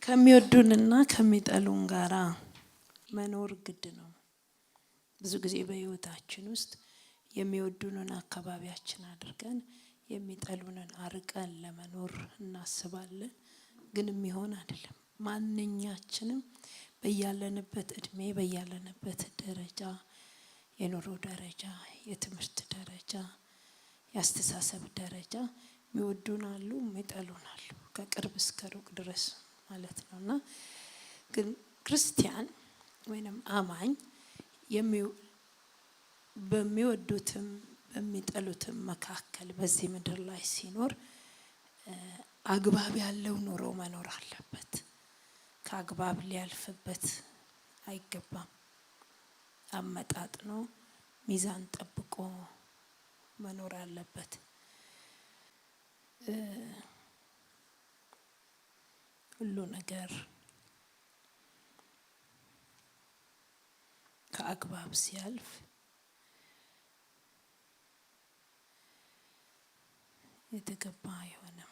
ከሚወዱንና ከሚጠሉን ጋራ መኖር ግድ ነው። ብዙ ጊዜ በህይወታችን ውስጥ የሚወዱንን አካባቢያችን አድርገን የሚጠሉንን አርቀን ለመኖር እናስባለን። ግን የሚሆን አይደለም። ማንኛችንም በያለንበት እድሜ በያለንበት ደረጃ የኑሮ ደረጃ የትምህርት ደረጃ የአስተሳሰብ ደረጃ የሚወዱን አሉ የሚጠሉን አሉ ከቅርብ እስከ ሩቅ ድረስ ማለት ነውና ግን ክርስቲያን ወይንም አማኝ በሚወዱትም በሚጠሉትም መካከል በዚህ ምድር ላይ ሲኖር አግባብ ያለው ኑሮ መኖር አለበት። ከአግባብ ሊያልፍበት አይገባም። አመጣጥኖ ሚዛን ጠብቆ መኖር አለበት። ሁሉ ነገር ከአግባብ ሲያልፍ የተገባ አይሆንም።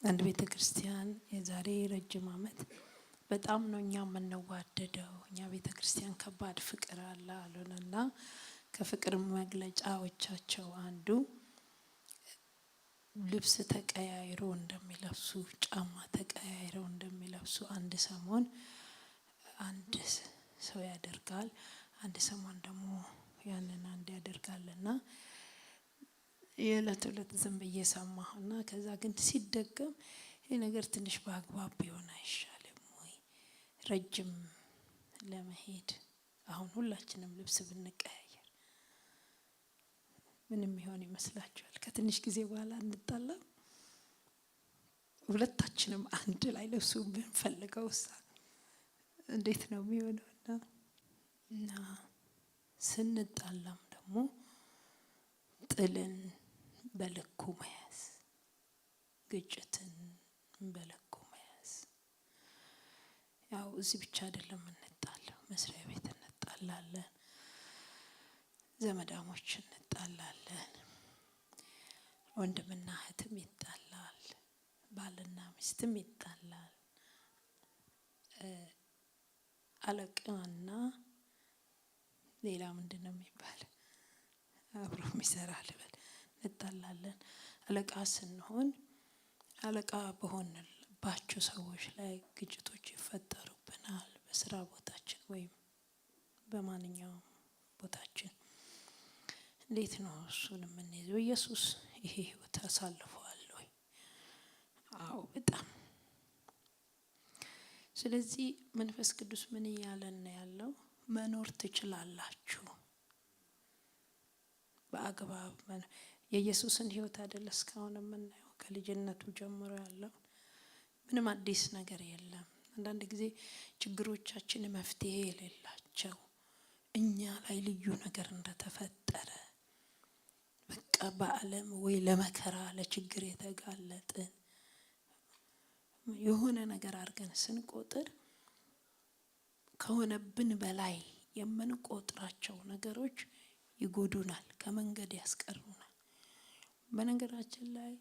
አንድ ቤተክርስቲያን የዛሬ ረጅም ዓመት በጣም ነው እኛ የምንዋደደው እኛ ቤተክርስቲያን ከባድ ፍቅር አለ አሉንና ከፍቅር መግለጫዎቻቸው አንዱ ልብስ ተቀያይሮ እንደሚለብሱ ጫማ ተቀያይሮ እንደሚለብሱ አንድ ሰሞን አንድ ሰው ያደርጋል አንድ ሰሞን ደግሞ ያንን አንድ ያደርጋልና የዕለት ዕለት ዝም ብዬ ሰማሁና ከዛ ግን ሲደገም ይሄ ነገር ትንሽ በአግባብ ቢሆን አይሻልም ወይ? ረጅም ለመሄድ አሁን ሁላችንም ልብስ ብንቀያየር ምንም ይሆን ይመስላችኋል? ከትንሽ ጊዜ በኋላ እንጣላም? ሁለታችንም አንድ ላይ ልብሱ ብንፈልገውሳ እንዴት ነው የሚሆነውና? እና ስንጣላም ደግሞ ጥልን በልኩ መያዝ ግጭትን በልኩ መያዝ። ያው እዚህ ብቻ አይደለም እንጣላው መስሪያ ቤት እንጣላለን ዘመዳሞች እንጣላለን ወንድምና እህትም ይጣላል ባልና ሚስትም ይጣላል አለቃና ሌላ ምንድነው የሚባል አብሮ የሚሰራ ልበል እንጣላለን። አለቃ ስንሆን አለቃ በሆንባቸው ሰዎች ላይ ግጭቶች ይፈጠሩብናል በስራ ቦታችን ወይም በማንኛውም ቦታችን። እንዴት ነው እሱን የምንይዘው? ኢየሱስ ይሄ ህይወት አሳልፈዋል ወይ? አዎ በጣም። ስለዚህ መንፈስ ቅዱስ ምን እያለን ነው ያለው? መኖር ትችላላችሁ በአግባብ። የኢየሱስን ህይወት አይደል እስካሁን የምናየው ከልጅነቱ ጀምሮ ያለው ምንም አዲስ ነገር የለም። አንዳንድ ጊዜ ችግሮቻችን መፍትሄ የሌላቸው እኛ ላይ ልዩ ነገር እንደተፈጠረ በቃ በዓለም ወይ ለመከራ ለችግር የተጋለጥን የሆነ ነገር አድርገን ስንቆጥር ከሆነብን በላይ የምንቆጥራቸው ነገሮች ይጎዱናል ከመንገድ ያስቀሩናል። በነገራችን ላይ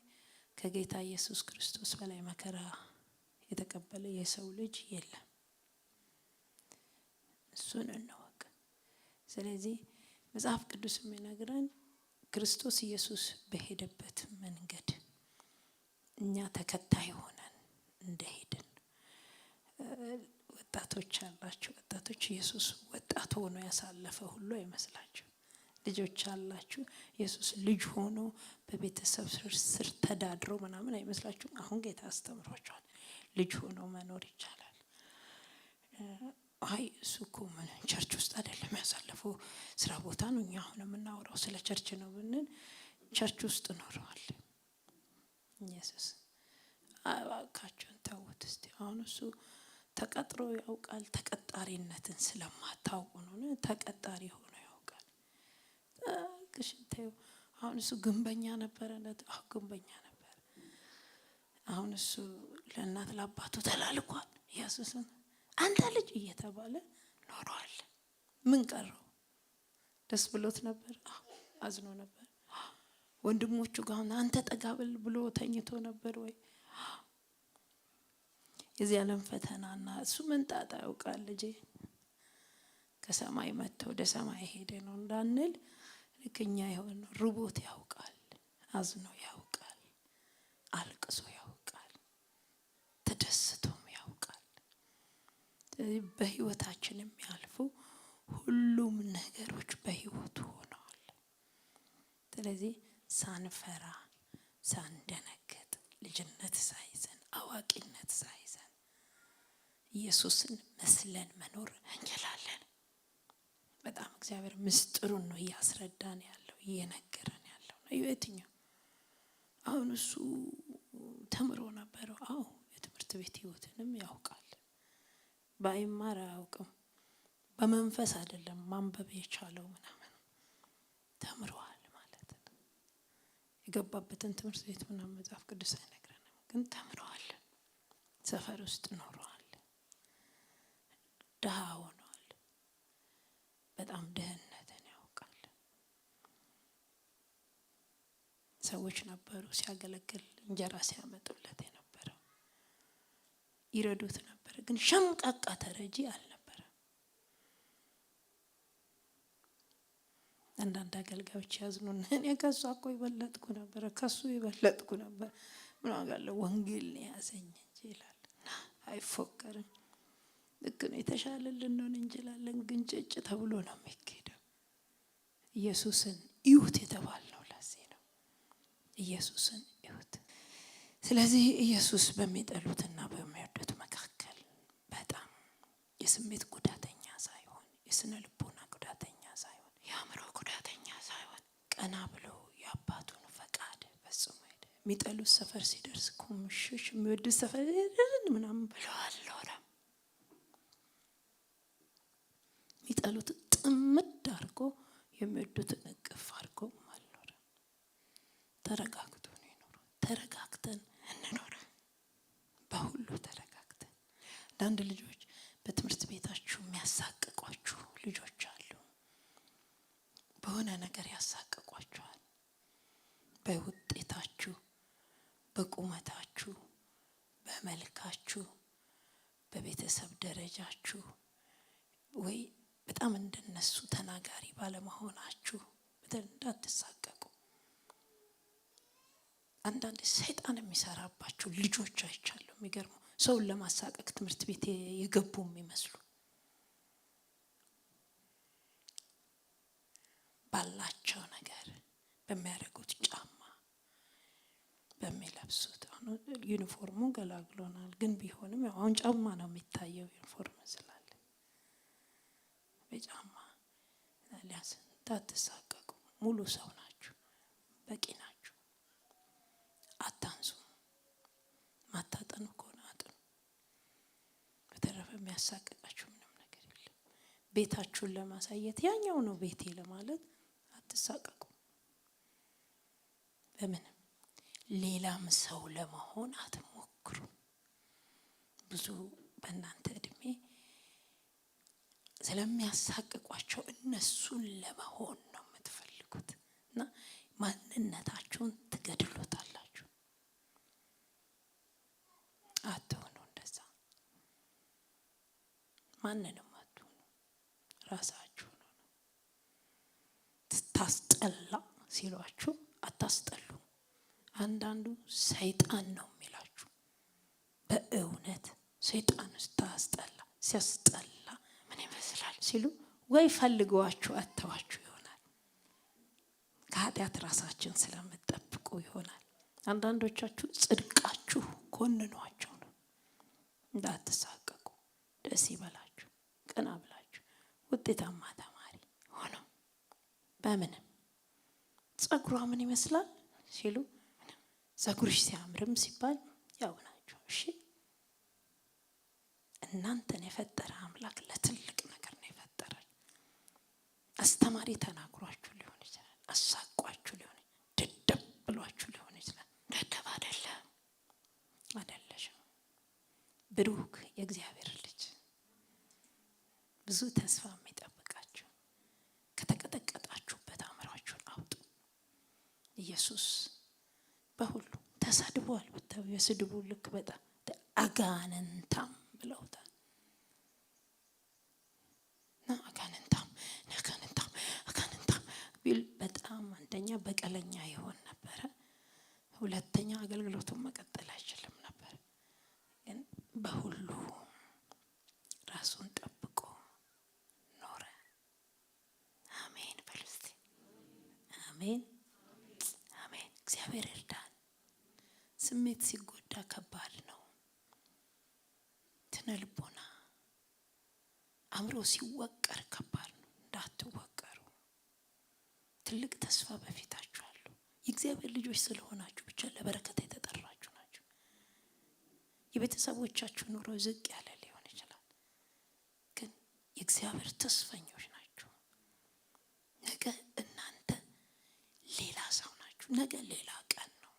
ከጌታ ኢየሱስ ክርስቶስ በላይ መከራ የተቀበለ የሰው ልጅ የለም። እሱን እንወቅ። ስለዚህ መጽሐፍ ቅዱስ የሚነግረን ክርስቶስ ኢየሱስ በሄደበት መንገድ እኛ ተከታይ ሆነን እንደሄድን። ወጣቶች አላችሁ ወጣቶች ኢየሱስ ወጣት ሆኖ ያሳለፈ ሁሉ አይመስላችሁ? ልጆች አላችሁ ኢየሱስ ልጅ ሆኖ በቤተሰብ ስር ተዳድሮ ምናምን አይመስላችሁም? አሁን ጌታ አስተምሯቸዋል ልጅ ሆኖ መኖር ይቻላል። አይ እሱ እኮ ቸርች ውስጥ አይደለም ያሳለፈው ስራ ቦታ ነው እኛ አሁን የምናወራው ስለ ቸርች ነው ብንል ቸርች ውስጥ ኖረዋል ኢየሱስ። አባካችሁን ተውት እስቲ። አሁን እሱ ተቀጥሮ ያውቃል? ተቀጣሪነትን ስለማታውቁ ነው። ተቀጣሪ ሆኖ ያውቃል? ግሽንቴው አሁን እሱ ግንበኛ ነበረ። አዎ ግንበኛ ነበር። አሁን እሱ ለእናት ለአባቱ ተላልኳል ኢየሱስን አንተ ልጅ እየተባለ ኖሯል። ምን ቀረው? ደስ ብሎት ነበር? አዝኖ ነበር? ወንድሞቹ ጋር አንተ ጠጋብል ብሎ ተኝቶ ነበር ወይ? የዚህ ዓለም ፈተናና እሱ ምን ጣጣ ያውቃል ልጄ። ከሰማይ መጥቶ ወደ ሰማይ ሄደ ነው እንዳንል ልክኛ ይሆን ርቦት ያውቃል፣ አዝኖ ያውቃል፣ አልቅሶ ያውቃል፣ ተደስቶም ያውቃል። በህይወታችን የሚያልፉ ሁሉም ነገሮች በህይወቱ ሆነዋል። ስለዚህ ሳንፈራ ሳንደነግጥ ልጅነት ሳይዘን አዋቂነት ሳይዘን ኢየሱስን መስለን መኖር እንችላለን። በጣም እግዚአብሔር ምስጢሩን ነው እያስረዳን ያለው እየነገረን ያለው ነው። የትኛው አሁን እሱ ተምሮ ነበር። አዎ የትምህርት ቤት ህይወትንም ያውቃል። ባይማር አያውቅም። በመንፈስ አይደለም ማንበብ የቻለው ምናምን ተምሯል ማለት ነው። የገባበትን ትምህርት ቤት ምናምን መጽሐፍ ቅዱስ አይነግረንም፣ ግን ተምሯል። ሰፈር ውስጥ ኖሯል። ድሃ ሆኗል። በጣም ድህነትን ያውቃል። ሰዎች ነበሩ ሲያገለግል እንጀራ ሲያመጡለት የነበረው ይረዱት ነበር፣ ግን ሸምቃቃ ተረጂ አልነበረም። አንዳንድ አገልጋዮች ያዝኑን እኔ ከሱ እኮ ይበለጥኩ ነበር፣ ከሱ ይበለጥኩ ነበር፣ ምን ዋጋለው ወንጌል ነው ያዘኝ እንጂ ይላል። አይፎከርም። ልክ ነው። የተሻለ ልንሆን እንችላለን፣ ግን ጭጭ ተብሎ ነው የሚሄደው። ኢየሱስን እዩት የተባልነው ለዚህ ነው። ኢየሱስን እዩት። ስለዚህ ኢየሱስ በሚጠሉትና በሚወዱት መካከል በጣም የስሜት ጉዳተኛ ሳይሆን፣ የስነ ልቦና ጉዳተኛ ሳይሆን፣ የአእምሮ ጉዳተኛ ሳይሆን ቀና ብሎ የአባቱን ፈቃድ ፈጽሞ ሄደ። የሚጠሉት ሰፈር ሲደርስ ኩምሽሽ፣ የሚወዱት ሰፈር ምናምን ብለው አልኖረም። የሚጠሉት ጥምድ አድርጎ የሚወዱትን እቅፍ አድርጎ አልኖረም። ተረጋግቶ ነው የኖረው። ተረጋግተን እንኖር፣ በሁሉ ተረጋግተን። አንዳንድ ልጆች በትምህርት ቤታችሁ የሚያሳቅቋችሁ ልጆች አሉ። በሆነ ነገር ያሳቅቋችኋል። በውጤታችሁ፣ በቁመታችሁ፣ በመልካችሁ፣ በቤተሰብ ደረጃችሁ ወይ በጣም እንደነሱ ተናጋሪ ባለመሆናችሁ እንዳትሳቀቁ። አንዳንድ ሰይጣን የሚሰራባቸው ልጆች አይቻለሁ። የሚገርመው ሰውን ለማሳቀቅ ትምህርት ቤት የገቡ የሚመስሉ ባላቸው ነገር፣ በሚያደርጉት ጫማ፣ በሚለብሱት። ዩኒፎርሙ ገላግሎናል፣ ግን ቢሆንም አሁን ጫማ ነው የሚታየው ዩኒፎርም ስላለ በጫማ ሊያስ እንዳትሳቀቁ። ሙሉ ሰው ናችሁ፣ በቂ ናችሁ። አታንሱ። ማታጠኑ ከሆነ አጥኑ። በተረፈ የሚያሳቅቃችሁ ምንም ነገር የለም። ቤታችሁን ለማሳየት ያኛው ነው ቤቴ ለማለት አትሳቀቁ። በምንም ሌላም ሰው ለመሆን አትሞክሩ። ብዙ በእናንተ እድሜ ስለሚያሳቅቋቸው እነሱን ለመሆን ነው የምትፈልጉት እና ማንነታችሁን ትገድሉታላችሁ። አትሆኑ እንደዛ። ማንንም አትሆኑ፣ ራሳችሁ ነው። ታስጠላ ሲሏችሁ አታስጠሉ። አንዳንዱ ሰይጣን ነው የሚላችሁ። በእውነት ሰይጣን ስታስጠላ ሲያስጠላ ምን ይመስላል ሲሉ ወይ ፈልገዋችሁ አተዋችሁ ይሆናል። ከኃጢአት ራሳችን ስለምትጠብቁ ይሆናል። አንዳንዶቻችሁ ጽድቃችሁ ኮንኗቸው ነው። እንዳትሳቀቁ፣ ደስ ይበላችሁ፣ ቀና ብላችሁ ውጤታማ ተማሪ ሆነው በምንም ጸጉሯ ምን ይመስላል ሲሉ ጸጉርሽ ሲያምርም ሲባል ያው ናቸው። እሺ እናንተን የፈጠረ አምላክ ለትልቅ ነገር ነው የፈጠረን። አስተማሪ ተናግሯችሁ ሊሆን ይችላል፣ አሳቋችሁ ሊሆን ይችላል፣ ደደብ ብሏችሁ ሊሆን ይችላል። ደደብ አይደለም አይደለሽም። ብሩክ የእግዚአብሔር ልጅ ብዙ ተስፋ የሚጠብቃችሁ ከተቀጠቀጣችሁበት አእምሯችሁን አውጡ። ኢየሱስ በሁሉ ተሳድቧል። ብታዩ የስድቡ ልክ በጣም አጋንንታም ብለውታል። አጋንንታም ቢል በጣም አንደኛ በቀለኛ ይሆን ነበረ፣ ሁለተኛ አገልግሎቱን መቀጠል አይችልም ነበር። ግን በሁሉ ራሱን ጠብቆ ኖረ። አሜን በሉ እስቲ። አሜን አሜን። እግዚአብሔር ይርዳን። ስሜት ሲጎዳ ከባድ ነው። ትነልቦና አእምሮ ሲወቀር ከባድ ነው። እንዳትወቀሩ። ትልቅ ተስፋ በፊታችሁ አሉ። የእግዚአብሔር ልጆች ስለሆናችሁ ብቻ ለበረከት የተጠራችሁ ናችሁ። የቤተሰቦቻችሁ ኑሮ ዝቅ ያለ ሊሆን ይችላል፣ ግን የእግዚአብሔር ተስፈኞች ናችሁ። ነገ እናንተ ሌላ ሰው ናችሁ። ነገ ሌላ ቀን ነው።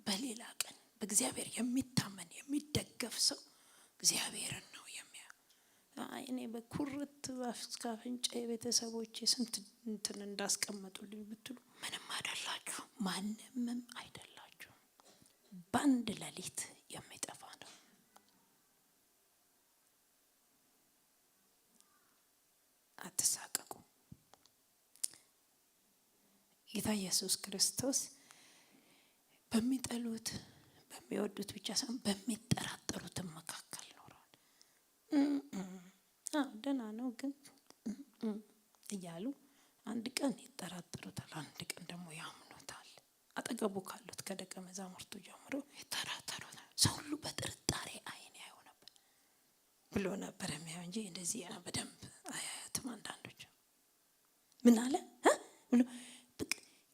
በሌላ ቀን በእግዚአብሔር የሚታመን የሚደገፍ ሰው እግዚአብሔርን ነው የሚያየው። እኔ በኩርት አፍንጫ የቤተሰቦቼ ስንት እንትን እንዳስቀመጡልኝ ብትሉ ምንም አይደላችሁ፣ ማንምም አይደላችሁ። በአንድ ሌሊት የሚጠፋ ነው። አትሳቀቁ። ጌታ ኢየሱስ ክርስቶስ በሚጠሉት በሚወዱት ብቻ ሳይሆን በሚጠራጠሩትም መካከል ኖሯል። ደህና ነው ግን እያሉ አንድ ቀን ይጠራጠሩታል፣ አንድ ቀን ደግሞ ያምኑታል። አጠገቡ ካሉት ከደቀ መዛሙርቱ ጀምሮ ይጠራጠሩታል። ሰው ሁሉ በጥርጣሬ አይን ያየው ነበር ብሎ ነበር የሚያየው እንጂ እንደዚህ በደንብ አያያትም። አንዳንዶች ምን አለ ብሎ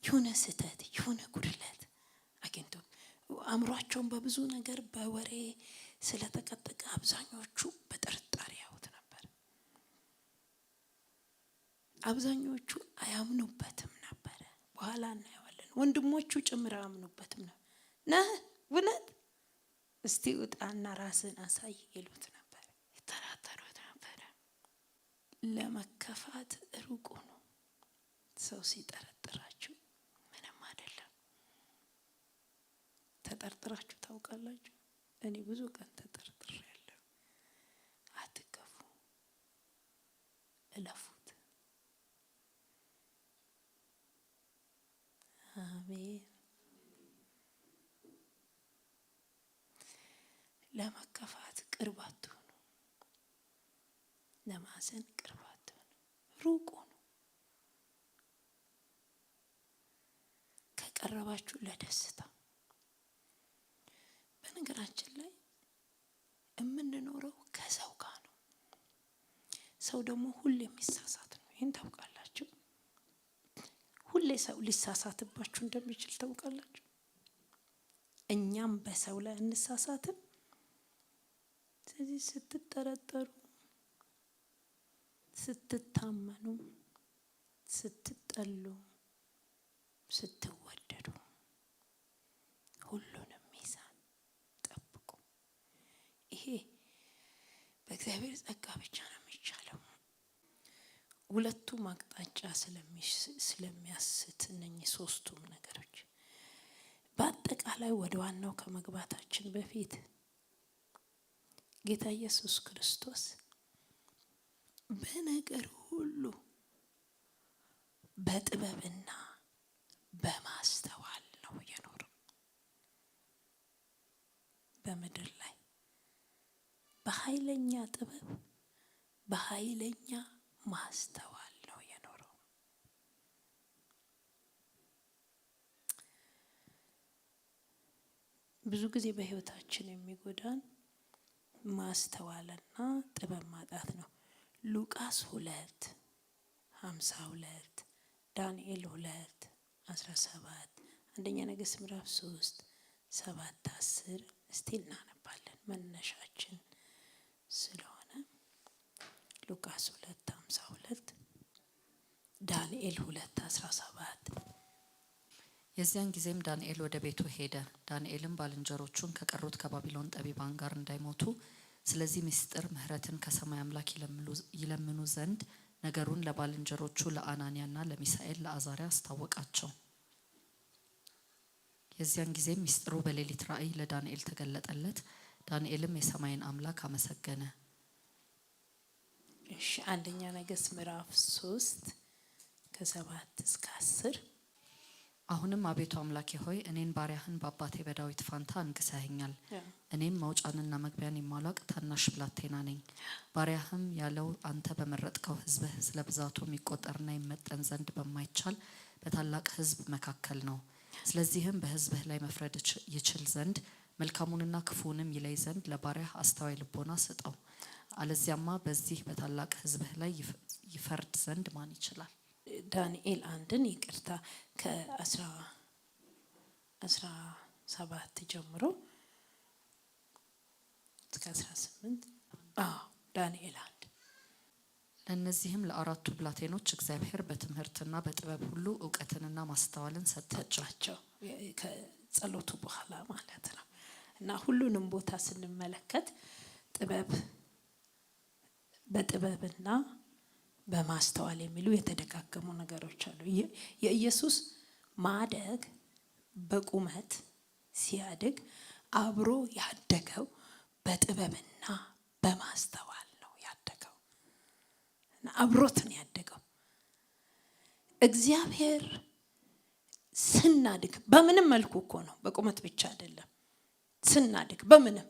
የሆነ ስህተት የሆነ ጉድለት አግኝቶ አእምሯቸውን በብዙ ነገር በወሬ ስለተቀጠቀ አብዛኞቹ በጥርጣሬ ያዩት ነበር። አብዛኞቹ አያምኑበትም ነበረ። በኋላ እናየዋለን። ወንድሞቹ ጭምር አያምኑበትም ነበር። ነህ እውነት እስቲ ውጣና ራስን አሳይ ይሉት ነበር። ይጠራጠሩት ነበረ። ለመከፋት ሩቁ ነው። ሰው ሲጠረጥራችሁ ምንም አይደለም። ተጠርጥራችሁ ታውቃላችሁ? እኔ ብዙ ቀን ተጠርጥሬያለሁ። አትከፉ፣ እለፉት። አሜን። ለመከፋት ቅርብ አትሁኑ፣ ለማዘን ቅርብ አትሁኑ፣ ሩቁ ነው። ከቀረባችሁ ለደስታ። በነገራችን ላይ የምንኖረው ከሰው ጋር ነው። ሰው ደግሞ ሁሌ የሚሳሳት ነው። ይህን ታውቃላችሁ? ሁሌ ሰው ሊሳሳትባችሁ እንደሚችል ታውቃላችሁ? እኛም በሰው ላይ እንሳሳትም። ስለዚህ ስትጠረጠሩ፣ ስትታመኑ፣ ስትጠሉ፣ ስትወደዱ ሁሉንም ሚዛን ጠብቁ። ይሄ በእግዚአብሔር ጸጋ ብቻ ነው የሚቻለው። ሁለቱም አቅጣጫ ስለሚያስት እነኚህ ሶስቱም ነገሮች። በአጠቃላይ ወደ ዋናው ከመግባታችን በፊት ጌታ ኢየሱስ ክርስቶስ በነገር ሁሉ በጥበብና በማስተዋል ነው የኖረው። በምድር ላይ በኃይለኛ ጥበብ በኃይለኛ ማስተዋል ነው የኖረው። ብዙ ጊዜ በህይወታችን የሚጎዳን ማስተዋልና ጥበብ ማጣት ነው። ሉቃስ 2:52 ዳንኤል 2:17 አንደኛ ነገሥት ምዕራፍ 3:7-10 እስቲ እናነባለን መነሻችን ስለሆነ። ሉቃስ 2:52 ዳንኤል 2:17 የዚያን ጊዜም ዳንኤል ወደ ቤቱ ሄደ። ዳንኤልም ባልንጀሮቹን ከቀሩት ከባቢሎን ጠቢባን ጋር እንዳይሞቱ ስለዚህ ምስጢር ምሕረትን ከሰማይ አምላክ ይለምኑ ዘንድ ነገሩን ለባልንጀሮቹ ለአናንያና ለሚሳኤል ለአዛርያ አስታወቃቸው። የዚያን ጊዜ ሚስጥሩ በሌሊት ራእይ ለዳንኤል ተገለጠለት። ዳንኤልም የሰማይን አምላክ አመሰገነ። እሺ አንደኛ ነገሥት ምዕራፍ 3 ከ7 እስከ 10 አሁንም አቤቱ አምላኬ ሆይ እኔን ባሪያህን በአባቴ በዳዊት ፋንታ አንግሰኸኛል። እኔም መውጫንና መግቢያን የማላውቅ ታናሽ ብላቴና ነኝ። ባሪያህም ያለው አንተ በመረጥከው ሕዝብህ ስለ ብዛቱ የሚቆጠርና ይመጠን ዘንድ በማይቻል በታላቅ ሕዝብ መካከል ነው። ስለዚህም በሕዝብህ ላይ መፍረድ ይችል ዘንድ መልካሙንና ክፉውንም ይለይ ዘንድ ለባሪያህ አስተዋይ ልቦና ስጠው። አለዚያማ በዚህ በታላቅ ሕዝብህ ላይ ይፈርድ ዘንድ ማን ይችላል? ዳንኤል አንድን ይቅርታ ከ17 ጀምሮ እስከ 18 ዳንኤል አንድ ለእነዚህም ለአራቱ ብላቴኖች እግዚአብሔር በትምህርትና በጥበብ ሁሉ እውቀትንና ማስተዋልን ሰጣቸው። ከጸሎቱ በኋላ ማለት ነው። እና ሁሉንም ቦታ ስንመለከት በጥበብና በማስተዋል የሚሉ የተደጋገሙ ነገሮች አሉ። የኢየሱስ ማደግ በቁመት ሲያድግ አብሮ ያደገው በጥበብና በማስተዋል ነው ያደገው። እና አብሮትን ያደገው እግዚአብሔር ስናድግ በምንም መልኩ እኮ ነው፣ በቁመት ብቻ አይደለም። ስናድግ በምንም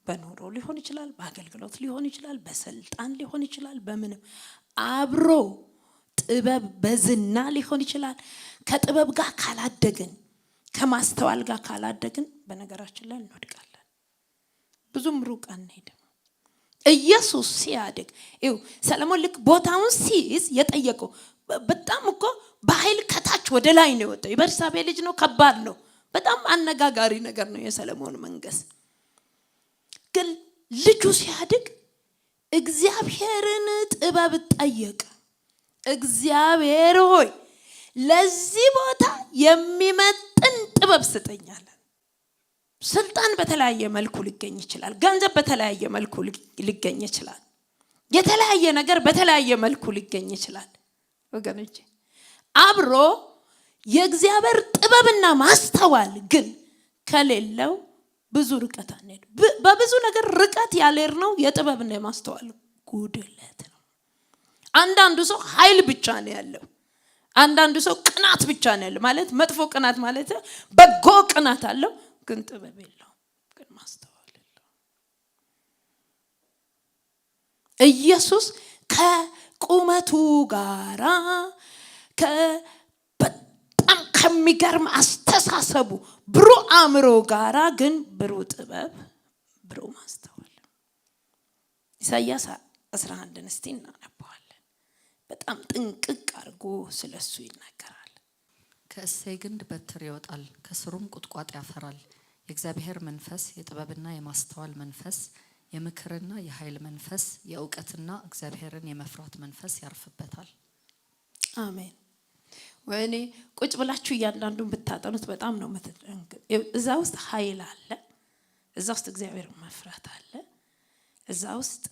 በኑሮ ሊሆን ይችላል፣ በአገልግሎት ሊሆን ይችላል፣ በስልጣን ሊሆን ይችላል፣ በምንም አብሮ ጥበብ በዝና ሊሆን ይችላል። ከጥበብ ጋር ካላደግን፣ ከማስተዋል ጋር ካላደግን በነገራችን ላይ እንወድቃለን። ብዙም ሩቅ አንሄድም። ኢየሱስ ሲያድግ ይው ሰለሞን ልክ ቦታውን ሲይዝ የጠየቀው በጣም እኮ በኃይል ከታች ወደ ላይ ነው የወጣው። የበርሳቤ ልጅ ነው፣ ከባድ ነው። በጣም አነጋጋሪ ነገር ነው የሰለሞን መንገስ። ግን ልጁ ሲያድግ እግዚአብሔርን ጥበብ ጠየቀ። እግዚአብሔር ሆይ ለዚህ ቦታ የሚመጥን ጥበብ ስጠኛል። ስልጣን በተለያየ መልኩ ሊገኝ ይችላል። ገንዘብ በተለያየ መልኩ ሊገኝ ይችላል። የተለያየ ነገር በተለያየ መልኩ ሊገኝ ይችላል። ወገኖቼ አብሮ የእግዚአብሔር ጥበብና ማስተዋል ግን ከሌለው ብዙ ርቀት አንሄድ። በብዙ ነገር ርቀት ያልሄድነው የጥበብና የማስተዋል ጉድለት ነው። አንዳንዱ ሰው ኃይል ብቻ ነው ያለው። አንዳንዱ ሰው ቅናት ብቻ ነው ያለው። ማለት መጥፎ ቅናት ማለት በጎ ቅናት አለው፣ ግን ጥበብ የለውም፣ ግን ማስተዋል የለውም። ኢየሱስ ከቁመቱ ጋራ በጣም ከሚገርም አስተሳሰቡ ብሩህ አእምሮ ጋራ ግን ብሩህ ጥበብ፣ ብሩህ ማስተዋል። ኢሳይያስ 11 እስቲ እናነባዋለን። በጣም ጥንቅቅ አድርጎ ስለሱ ይናገራል። ከእሴይ ግንድ በትር ይወጣል፣ ከስሩም ቁጥቋጥ ያፈራል። የእግዚአብሔር መንፈስ፣ የጥበብና የማስተዋል መንፈስ፣ የምክርና የኃይል መንፈስ፣ የእውቀትና እግዚአብሔርን የመፍራት መንፈስ ያርፍበታል። አሜን። ወይኔ ቁጭ ብላችሁ እያንዳንዱን ብታጠኑት በጣም ነው የምትደንቁት። እዛ ውስጥ ኃይል አለ፣ እዛ ውስጥ እግዚአብሔርን መፍራት አለ። እዛ ውስጥ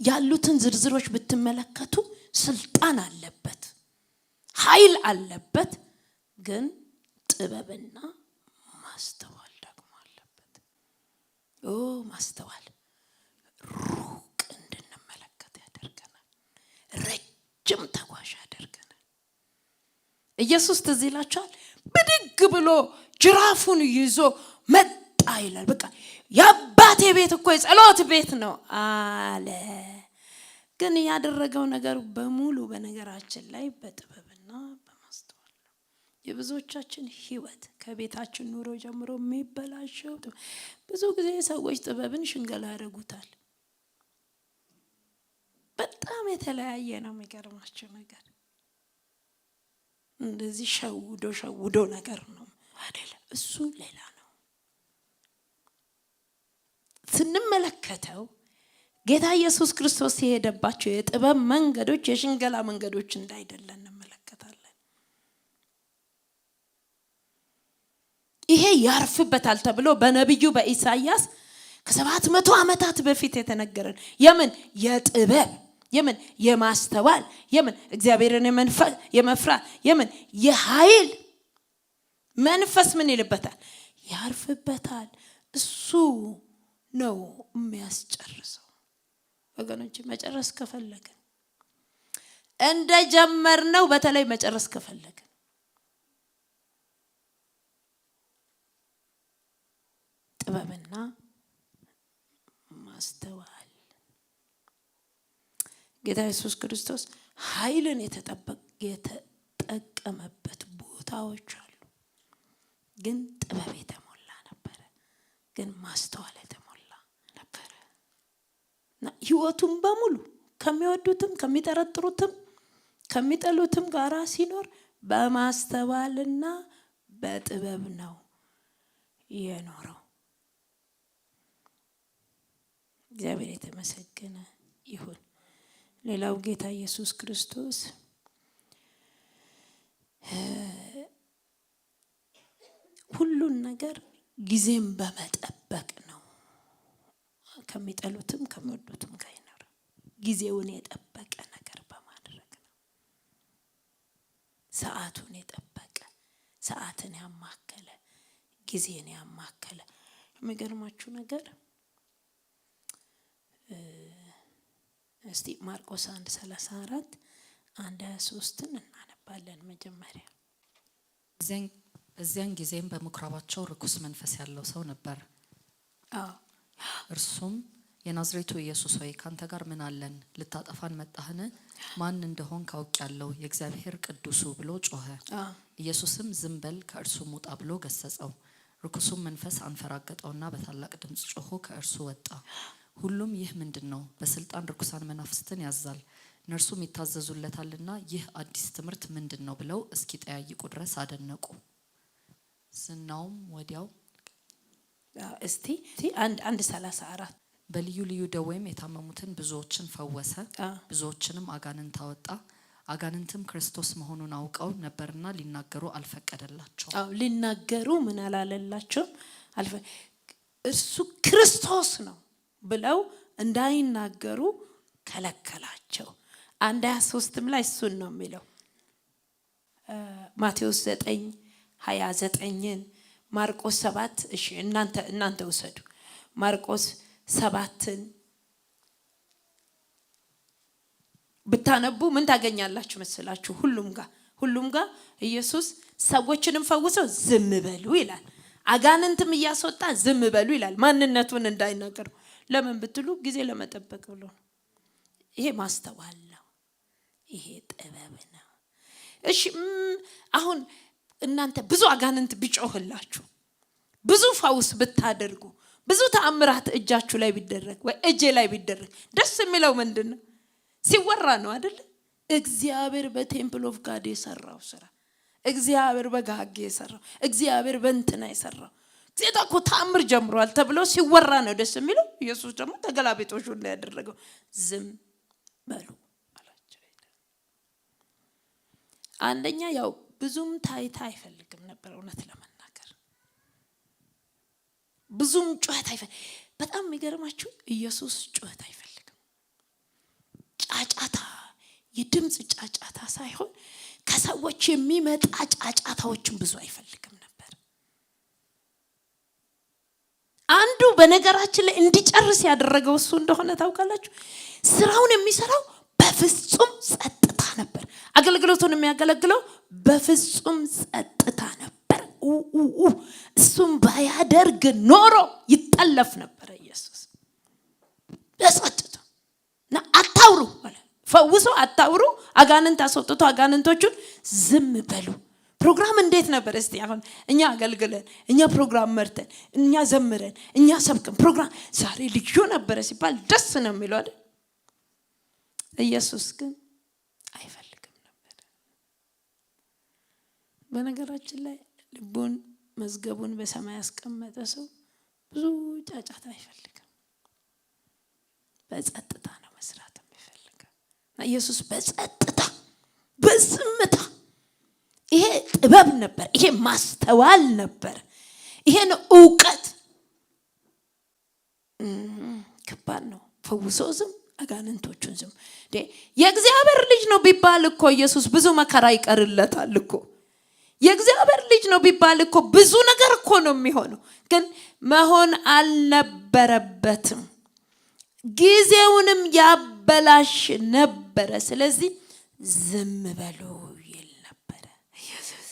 ያሉትን ዝርዝሮች ብትመለከቱ ስልጣን አለበት፣ ኃይል አለበት፣ ግን ጥበብና ማስተዋል ደግሞ አለበት። ማስተዋል ሩቅ እንድንመለከት ያደርገናል፣ ረጅም ተጓዥ ያደርገናል። ኢየሱስ ትዝ ይላችኋል፣ ብድግ ብሎ ጅራፉን ይዞ መጣ ይላል። በቃ የአባቴ ቤት እኮ የጸሎት ቤት ነው አለ። ግን ያደረገው ነገር በሙሉ በነገራችን ላይ በጥበብና በማስተዋል ነው። የብዙዎቻችን ህይወት ከቤታችን ኑሮ ጀምሮ የሚበላሸው ብዙ ጊዜ ሰዎች ጥበብን ሽንገላ ያደርጉታል። በጣም የተለያየ ነው። የሚገርማቸው ነገር እንደዚህ ሸውዶ ነገር ነው አይደለም፣ እሱ ሌላ ነው። ስንመለከተው ጌታ ኢየሱስ ክርስቶስ የሄደባቸው የጥበብ መንገዶች የሽንገላ መንገዶች እንዳይደለ እንመለከታለን። ይሄ ያርፍበታል ተብሎ በነብዩ በኢሳይያስ ከ700 ዓመታት በፊት የተነገረን የምን የጥበብ የምን የማስተዋል የምን እግዚአብሔርን የመፍራት የምን የኃይል መንፈስ ምን ይልበታል? ያርፍበታል። እሱ ነው የሚያስጨርሰው። ወገኖች መጨረስ ከፈለግን እንደጀመርነው በተለይ መጨረስ ከፈለግን ጥበብና ማስተዋል ጌታ ኢየሱስ ክርስቶስ ኃይልን የተጠቀመበት ቦታዎች አሉ። ግን ጥበብ የተሞላ ነበረ። ግን ማስተዋል የተሞላ ነበረ። እና ህይወቱን በሙሉ ከሚወዱትም ከሚጠረጥሩትም ከሚጠሉትም ጋራ ሲኖር በማስተዋልና በጥበብ ነው የኖረው። እግዚአብሔር የተመሰገነ ይሁን። ሌላው ጌታ ኢየሱስ ክርስቶስ ሁሉን ነገር ጊዜም በመጠበቅ ነው ከሚጠሉትም ከሚወዱትም ጋር ይኖር። ጊዜውን የጠበቀ ነገር በማድረግ ነው። ሰዓቱን የጠበቀ፣ ሰዓትን ያማከለ፣ ጊዜን ያማከለ። የሚገርማችሁ ነገር እስቲ ማርቆስ 1:34 1:23 እናነባለን። መጀመሪያ እዚያን ጊዜም በምኩራባቸው ርኩስ መንፈስ ያለው ሰው ነበር። እርሱም የናዝሬቱ ኢየሱስ ሆይ ካንተ ጋር ምን አለን? ልታጠፋን መጣህን? ማን እንደሆን ካውቃለሁ፣ የእግዚአብሔር ቅዱሱ ብሎ ጮኸ። ኢየሱስም ዝም በል ከእርሱም ውጣ ብሎ ገሰጸው። ርኩሱም መንፈስ አንፈራገጠውና በታላቅ ድምፅ ጮሆ ከእርሱ ወጣ። ሁሉም ይህ ምንድነው? በስልጣን ርኩሳን መናፍስትን ያዛል፣ እነርሱም ይታዘዙለታልና ይህ አዲስ ትምህርት ምንድነው ብለው እስኪጠያይቁ ድረስ አደነቁ። ዝናውም ወዲያው እስቲ 1:34 በልዩ ልዩ ደዌም የታመሙትን ብዙዎችን ፈወሰ፣ ብዙዎችንም አጋንንት አወጣ። አጋንንትም ክርስቶስ መሆኑን አውቀው ነበርና ሊናገሩ አልፈቀደላቸው። ሊናገሩ ምን አላለላቸው? እርሱ ክርስቶስ ነው ብለው እንዳይናገሩ ከለከላቸው። 1:23 ላይ እሱን ነው የሚለው። ማቴዎስ 9:29 ማርቆስ 7 እሺ እናንተ ውሰዱ። ማርቆስ 7ን ብታነቡ ምን ታገኛላችሁ መስላችሁ? ሁሉም ጋር ኢየሱስ ሰዎችንም ፈውሰው ዝም በሉ ይላል። አጋንንትም እያስወጣ ዝም በሉ ይላል። ማንነቱን እንዳይናገሩ። ለምን ብትሉ ጊዜ ለመጠበቅ ብሎ ነው። ይሄ ማስተዋል ነው። ይሄ ጥበብ ነው። እሺ አሁን እናንተ ብዙ አጋንንት ቢጮህላችሁ፣ ብዙ ፈውስ ብታደርጉ፣ ብዙ ተአምራት እጃችሁ ላይ ቢደረግ ወይ እጄ ላይ ቢደረግ ደስ የሚለው ምንድነው? ሲወራ ነው አይደል? እግዚአብሔር በቴምፕል ኦፍ ጋድ የሰራው ስራ፣ እግዚአብሔር በጋጌ የሰራው፣ እግዚአብሔር በእንትና የሰራው ዜታኮ ተአምር ጀምሯል ተብሎ ሲወራ ነው ደስ የሚለው። ኢየሱስ ደግሞ ተገላቢጦሹን ላይ ያደረገው ዝም በሉ አላቸው። አንደኛ ያው ብዙም ታይታ አይፈልግም ነበር። እውነት ለመናገር ብዙም ጩኸት አይፈልግም። በጣም የሚገርማችሁ ኢየሱስ ጩኸት አይፈልግም። ጫጫታ፣ የድምጽ ጫጫታ ሳይሆን ከሰዎች የሚመጣ ጫጫታዎችን ብዙ አይፈልግም ነበር። አንዱ በነገራችን ላይ እንዲጨርስ ያደረገው እሱ እንደሆነ ታውቃላችሁ። ስራውን የሚሰራው በፍጹም ጸጥታ ነበር። አገልግሎቱን የሚያገለግለው በፍጹም ጸጥታ ነበር። እሱም ባያደርግ ኖሮ ይጠለፍ ነበር ኢየሱስ። በጸጥታ እና አታውሩ ማለት ፈውሶ አታውሩ፣ አጋንንት አስወጥቶ አጋንንቶቹን ዝም በሉ። ፕሮግራም እንዴት ነበር? እስቲ አሁን እኛ አገልግለን፣ እኛ ፕሮግራም መርተን፣ እኛ ዘምረን፣ እኛ ሰብከን ፕሮግራም ዛሬ ልዩ ነበር ሲባል ደስ ነው የሚለው አይደል? ኢየሱስ ግን አይፈልግም ነበር። በነገራችን ላይ ልቡን መዝገቡን በሰማይ ያስቀመጠ ሰው ብዙ ጫጫታ አይፈልግም። በጸጥታ ነው መስራት የሚፈልገው። ኢየሱስ በጸጥታ በዝምታ፣ ይሄ ጥበብ ነበር። ይሄ ማስተዋል ነበር። ይሄ ነው ዕውቀት። ከባድ ነው። ፈውሶ ዝም፣ አጋንንቶቹን ዝም። የእግዚአብሔር ልጅ ነው ቢባል እኮ ኢየሱስ ብዙ መከራ ይቀርለታል እኮ። የእግዚአብሔር ልጅ ነው ቢባል እኮ ብዙ ነገር እኮ ነው የሚሆነው። ግን መሆን አልነበረበትም። ጊዜውንም ያበላሽ ነበረ። ስለዚህ ዝም በሉ ይል ነበረ። ኢየሱስ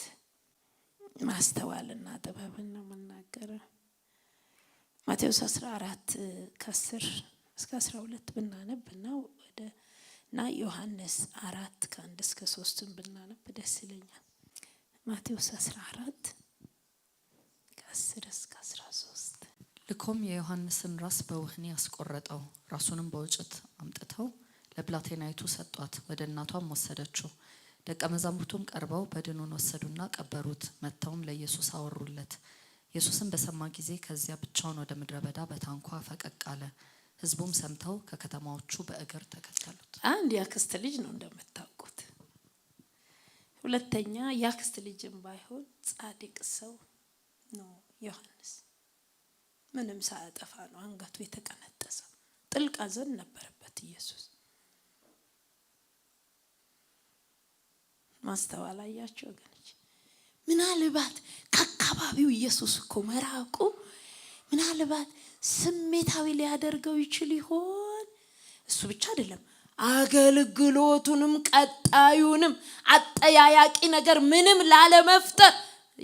ማስተዋልና ጥበብን ነው የምናገረው። ማቴዎስ 14:10 እስከ 12 ብናነብና እና ዮሐንስ 4:1-3 ብናነብ ደስ ይለኛል። ማቴዎስ 14:10-13 ልኮም የዮሐንስን ራስ በወህኒ አስቆረጠው። ራሱንም በወጭት አምጥተው ለብላቴናይቱ ሰጧት። ወደ እናቷም ወሰደችው። ደቀ መዛሙርቱም ቀርበው በድኑን ወሰዱና ቀበሩት። መጥተውም ለኢየሱስ አወሩለት። ኢየሱስም በሰማ ጊዜ ከዚያ ብቻውን ወደ ምድረ በዳ በታንኳ ፈቀቅ አለ። ሕዝቡም ሰምተው ከከተማዎቹ በእግር ተከተሉት። አንድ ያክስት ልጅ ነው እንደምታውቁት። ሁለተኛ ያክስት ልጅም ባይሆን ጻድቅ ሰው ነው ዮሐንስ። ምንም ሳያጠፋ ነው አንገቱ የተቀነጠሰው። ጥልቅ ሐዘን ነበረበት ኢየሱስ። ማስተዋል አያችሁ ወገኖች። ምናልባት ከአካባቢው ኢየሱስ እኮ መራቁ ምናልባት ስሜታዊ ሊያደርገው ይችል ይሆን? እሱ ብቻ አይደለም፣ አገልግሎቱንም ቀጣዩንም አጠያያቂ ነገር ምንም ላለመፍጠር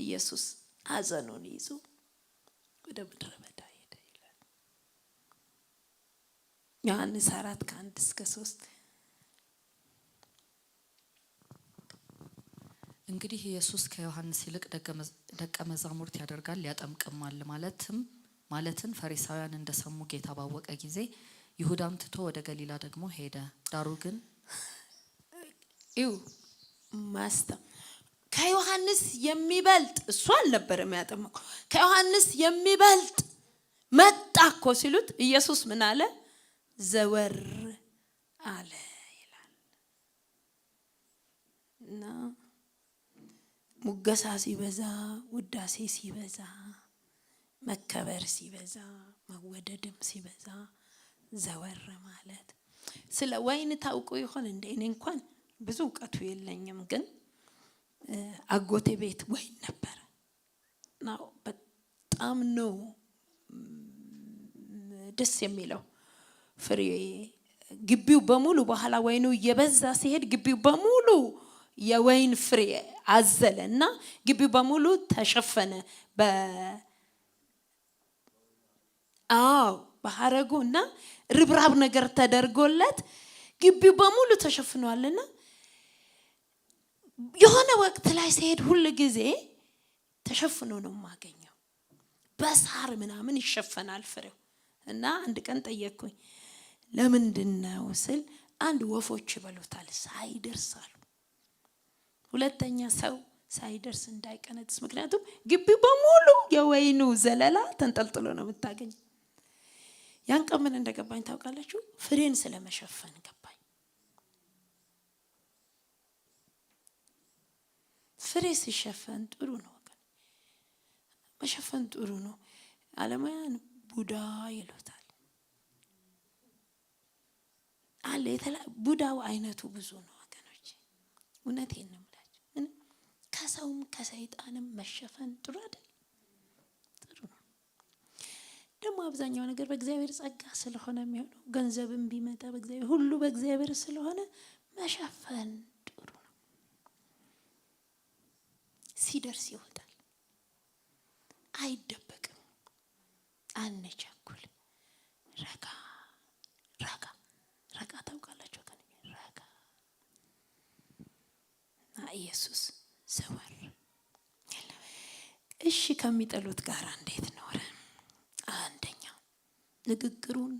ኢየሱስ ሐዘኑን ይዞ ወደ ምድረ በዳ ሄደ ይላል ዮሐንስ 4:1-3። እንግዲህ ኢየሱስ ከዮሐንስ ይልቅ ደቀ መዛሙርት ያደርጋል ያጠምቅማል ማለትን ፈሪሳውያን እንደሰሙ ጌታ ባወቀ ጊዜ ይሁዳም ትቶ ወደ ገሊላ ደግሞ ሄደ። ዳሩ ግን ከዮሐንስ የሚበልጥ እሱ አልነበረም ያጠመቀው። ከዮሐንስ የሚበልጥ መጣ እኮ ሲሉት ኢየሱስ ምን አለ? ዘወር አለ ይላል። እና ሙገሳ ሲበዛ፣ ውዳሴ ሲበዛ፣ መከበር ሲበዛ፣ መወደድም ሲበዛ ዘወር ማለት። ስለ ወይን ታውቁ ይሆን እንዴ? እኔ እንኳን ብዙ እውቀቱ የለኝም፣ ግን አጎቴ ቤት ወይን ነበር እና በጣም ነው ደስ የሚለው ፍሬ። ግቢው በሙሉ በኋላ ወይኑ እየበዛ ሲሄድ ግቢው በሙሉ የወይን ፍሬ አዘለ እና ግቢው በሙሉ ተሸፈነ በሐረጉ እና ርብራብ ነገር ተደርጎለት ግቢው በሙሉ ተሸፍኗልና የሆነ ወቅት ላይ ሲሄድ ሁሉ ጊዜ ተሸፍኖ ነው ማገኘው። በሳር ምናምን ይሸፈናል ፍሬው። እና አንድ ቀን ጠየቅኩኝ ለምንድነው ስል አንድ ወፎች ይበሉታል ሳይደርሳሉ። ሁለተኛ ሰው ሳይደርስ እንዳይቀነጥስ፣ ምክንያቱም ግቢው በሙሉ የወይኑ ዘለላ ተንጠልጥሎ ነው የምታገኘው። ያን ቀን ምን እንደገባኝ ታውቃላችሁ? ፍሬን ስለመሸፈን ገባኝ። ፍሬ ሲሸፈን ጥሩ ነው ወገን፣ መሸፈን ጥሩ ነው። ዓለማውያን ቡዳ ይሉታል አለ። ቡዳው አይነቱ ብዙ ነው ወገኖች፣ እውነቴን ነው የምላችሁ። ከሰውም ከሰይጣንም መሸፈን ጥሩ አይደል? ጥሩ ነው። ደግሞ አብዛኛው ነገር በእግዚአብሔር ጸጋ ስለሆነ የሚሆነው፣ ገንዘብም ቢመጣ በእግዚአብሔር፣ ሁሉ በእግዚአብሔር ስለሆነ መሸፈን ጥሩ ነው። ሲደርስ ይወጣል፣ አይደበቅም። አንቸኩል። ረጋ ረጋ ረጋ ታውቃላችሁ ከኔ ረጋ ኢየሱስ ዘወር። እሺ ከሚጠሉት ጋር እንዴት ኖረ? አንደኛ ንግግሩን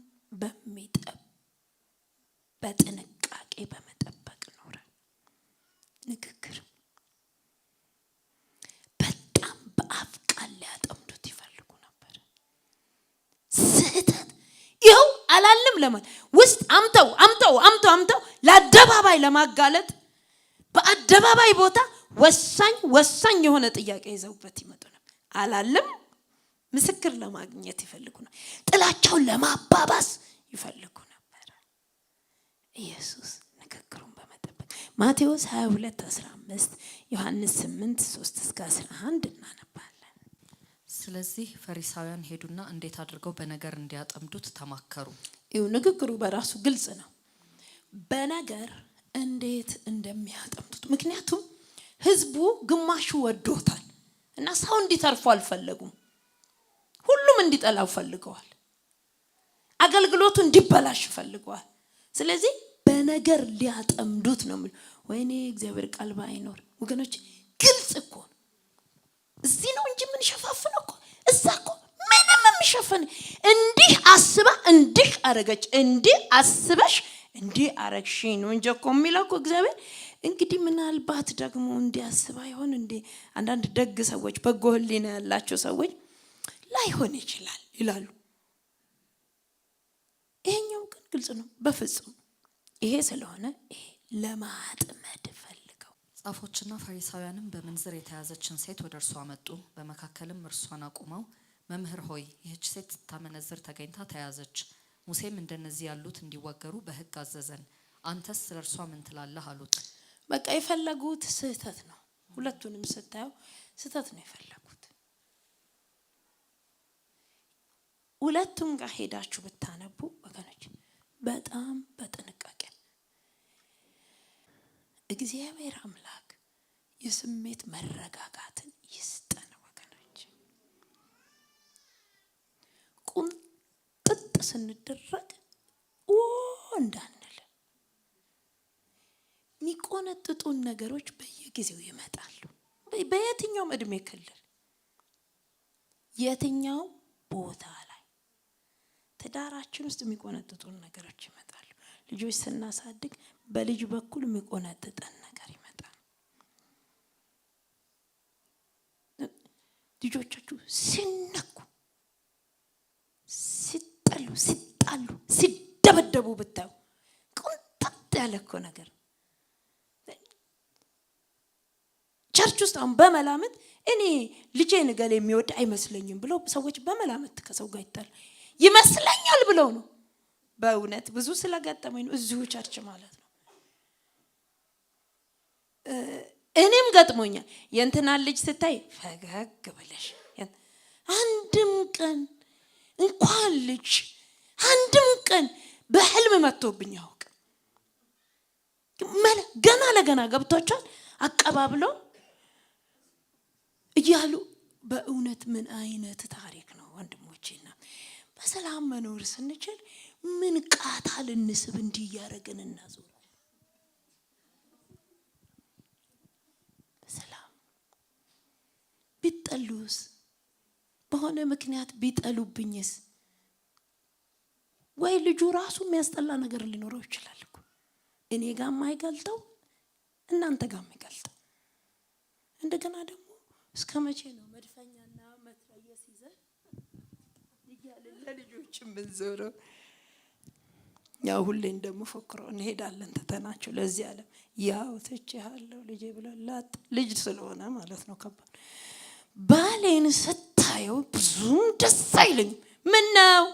በጥንቃቄ በመጠበቅ ኖረ። ንግግር በጣም በአፍ ቃል ሊያጠምዱት ይፈልጉ ነበር። ስህተት ይኸው አላለም ለማለት ውስጥ አምተው ለአደባባይ ለማጋለጥ በአደባባይ ቦታ ወሳኝ የሆነ ጥያቄ ይዘውበት ይመጡ ነበር። አላለም ምስክር ለማግኘት ይፈልጉ ነበር። ጥላቻውን ለማባባስ ይፈልጉ ነበር። ኢየሱስ ንግግሩን በመጠበቅ ማቴዎስ 22:15 ዮሐንስ 8:3-11 እናነባለን። ስለዚህ ፈሪሳውያን ሄዱና እንዴት አድርገው በነገር እንዲያጠምዱት ተማከሩ። ይኸው ንግግሩ በራሱ ግልጽ ነው። በነገር እንዴት እንደሚያጠምዱት። ምክንያቱም ህዝቡ ግማሹ ወዶታል እና ሰው እንዲተርፉ አልፈለጉም። ሁሉም እንዲጠላው ፈልገዋል። አገልግሎቱ እንዲበላሽ ፈልገዋል። ስለዚህ በነገር ሊያጠምዱት ነው የሚለው። ወይኔ እግዚአብሔር ቃል ባይኖር ወገኖች ግልጽ እኮ ነው። እዚህ ነው እንጂ ምን ሸፋፍነው እኮ እዛ እኮ ምንም የሚሸፈን እንዲህ አስባ እንዲህ አረገች፣ እንዲህ አስበሽ እንዲህ አረግሽኝ ነው እንጂ እኮ የሚለው እኮ እግዚአብሔር። እንግዲህ ምናልባት ደግሞ እንዲያስባ ይሆን እንዴ? አንዳንድ ደግ ሰዎች በጎ ህሊና ያላቸው ሰዎች ላይሆን ይችላል ይላሉ። ይሄኛው ግን ግልጽ ነው በፍጹም ይሄ ስለሆነ ይሄ ለማጥመድ ፈልገው። ጻፎችና ፈሪሳውያንም በምንዝር የተያዘችን ሴት ወደ እርሱ አመጡ። በመካከልም እርሷን አቁመው መምህር ሆይ ይህች ሴት ስታመነዝር ተገኝታ ተያዘች። ሙሴም እንደነዚህ ያሉት እንዲወገሩ በሕግ አዘዘን። አንተስ ስለርሷ ምን ትላለህ አሉት። በቃ የፈለጉት ስህተት ነው። ሁለቱንም ስታዩ ስህተት ነው የፈለጉት። ሁለቱም ጋር ሄዳችሁ ብታነቡ ወገኖች በጣም በጥንቃቄ እግዚአብሔር አምላክ የስሜት መረጋጋትን ይስጠን ወገኖች። ቁምጥጥ ስንደረግ እንዳንል የሚቆነጥጡን ነገሮች በየጊዜው ይመጣሉ። በየትኛውም እድሜ ክልል የትኛው ቦታ ላይ ትዳራችን ውስጥ የሚቆነጥጡን ነገሮች ይመጣሉ። ልጆች ስናሳድግ በልጅ በኩል የሚቆነጥጠን ነገር ይመጣል። ልጆቻችሁ ሲነኩ፣ ሲጠሉ፣ ሲጣሉ፣ ሲደበደቡ ብታዩ ቁንጥጥ ያለ እኮ ነገር ቸርች ውስጥ አሁን በመላምት እኔ ልጄን ገሌ የሚወድ አይመስለኝም ብለው ሰዎች በመላምት ከሰው ጋር ይጣሉ ይመስለኛል ብለው ነው። በእውነት ብዙ ስለገጠመኝ ነው እዚሁ ቸርች ማለት ነው። እኔም ገጥሞኛል። የእንትናን ልጅ ስታይ ፈገግ ብለሽ አንድም ቀን እንኳን ልጅ አንድም ቀን በህልም መጥቶብኝ አውቅ። ገና ለገና ገብቷቸዋል አቀባብለው እያሉ በእውነት ምን አይነት ታሪክ ነው ወንድሞቼና። በሰላም መኖር ስንችል ምን ቃታ ልንስብ እንዲህ እያደረግን እናዞር። በሰላም ቢጠሉስ በሆነ ምክንያት ቢጠሉብኝስ? ወይ ልጁ ራሱ የሚያስጠላ ነገር ሊኖረው ይችላል እኮ እኔ ጋር የማይገልጠው እናንተ ጋር የሚገልጠው። እንደገና ደግሞ እስከ መቼ ነው መድፈኛና መትረየስ ይዘን ይያልን ለልጆች ምን ዞሮ? ያው ሁሌ እንደምፎክረው እንሄዳለን ተተናቸው ለዚህ ዓለም ያው ተቻለው ልጄ ብለላት ልጅ ስለሆነ ማለት ነው። ከባድ ባሌን ስታየው ብዙም ደስ አይለኝም። ምን ነው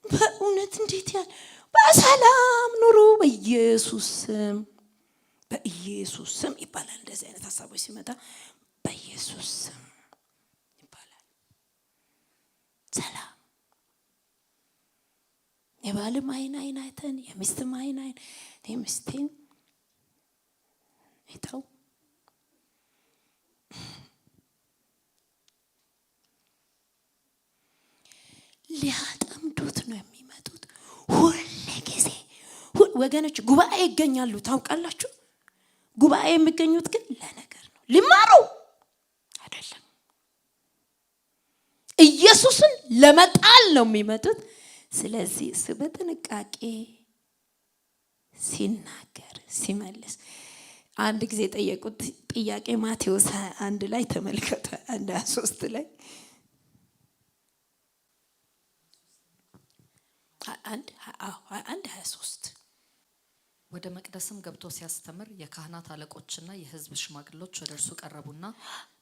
በእውነት እንዴት ያለ በሰላም ኑሩ በኢየሱስ ስም፣ በኢየሱስ ስም ይባላል። እንደዚህ አይነት ሐሳቦች ሲመጣ በኢየሱስ ስም ይባላል። ሰላም የባልም አይን አይተን የሚስትም አይን የሚስቴን አይተው ሊያጠምዱት ነው የሚመጡት ሁሉ ጊዜ። ወገኖች ጉባኤ ይገኛሉ ታውቃላችሁ። ጉባኤ የሚገኙት ግን ለነገር ነው፣ ሊማሩ አይደለም። ኢየሱስን ለመጣል ነው የሚመጡት። ስለዚህ እሱ በጥንቃቄ ሲናገር ሲመልስ አንድ ጊዜ ጠየቁት ጥያቄ ማቴዎስ 21 ላይ ተመልከቱ። 1:23 ላይ 1:23 ወደ መቅደስም ገብቶ ሲያስተምር የካህናት አለቆችና የሕዝብ ሽማግሌዎች ወደ እርሱ ቀረቡና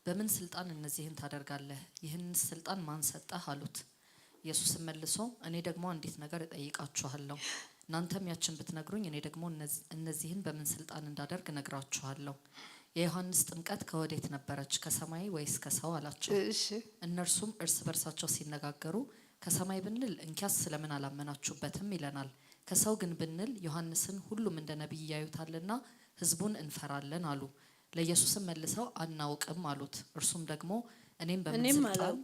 በምን ስልጣን እነዚህን ታደርጋለህ? ይህን ስልጣን ማን ሰጠህ? አሉት። ኢየሱስም መልሶ እኔ ደግሞ አንዲት ነገር እጠይቃችኋለሁ፣ እናንተም ያችን ብትነግሩኝ እኔ ደግሞ እነዚህን በምን ስልጣን እንዳደርግ ነግራችኋለሁ። የዮሐንስ ጥምቀት ከወዴት ነበረች? ከሰማይ ወይስ ከሰው አላቸው። እነርሱም እርስ በርሳቸው ሲነጋገሩ ከሰማይ ብንል እንኪያስ ስለምን አላመናችሁበትም ይለናል፣ ከሰው ግን ብንል ዮሐንስን ሁሉም እንደ ነቢይ ያዩታልና ሕዝቡን እንፈራለን አሉ። ለኢየሱስም መልሰው አናውቅም አሉት። እርሱም ደግሞ እኔም በምን ስልጣን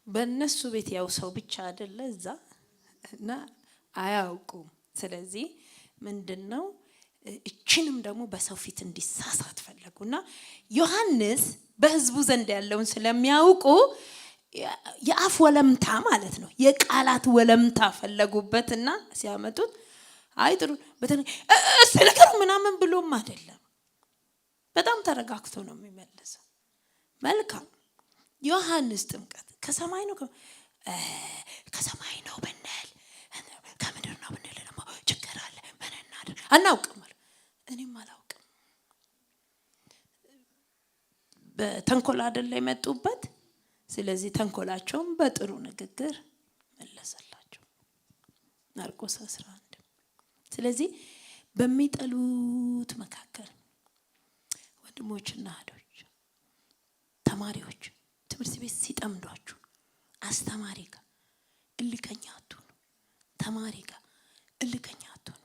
በእነሱ ቤት ያው ሰው ብቻ አይደለ እዛ እና አያውቁም። ስለዚህ ምንድነው እችንም ደግሞ በሰው ፊት እንዲሳሳት ፈለጉና ዮሐንስ በህዝቡ ዘንድ ያለውን ስለሚያውቁ የአፍ ወለምታ ማለት ነው የቃላት ወለምታ ፈለጉበትና ሲያመጡት አይጥሩ በተለይ ስለከሩ ምናምን ብሎም አይደለም በጣም ተረጋግቶ ነው የሚመለሰው። መልካም ዮሐንስ ጥምቀት ከሰማይ ነው ከሰማይ ነው ብንል ከምድር ነው ብንል ደግሞ ችግር አለ ምን እናድርግ አናውቅም አለ። እኔም አላውቅም። በተንኮል አይደለ የመጡበት። ስለዚህ ተንኮላቸውን በጥሩ ንግግር መለሰላቸው። ማርቆስ 11 ስለዚህ በሚጠሉት መካከል ወንድሞችና እህቶች ተማሪዎች ትምህርት ቤት ሲጠምዷችሁ አስተማሪ ጋር እልከኛ አትሁኑ፣ ተማሪ ጋር እልከኛ አትሁኑ።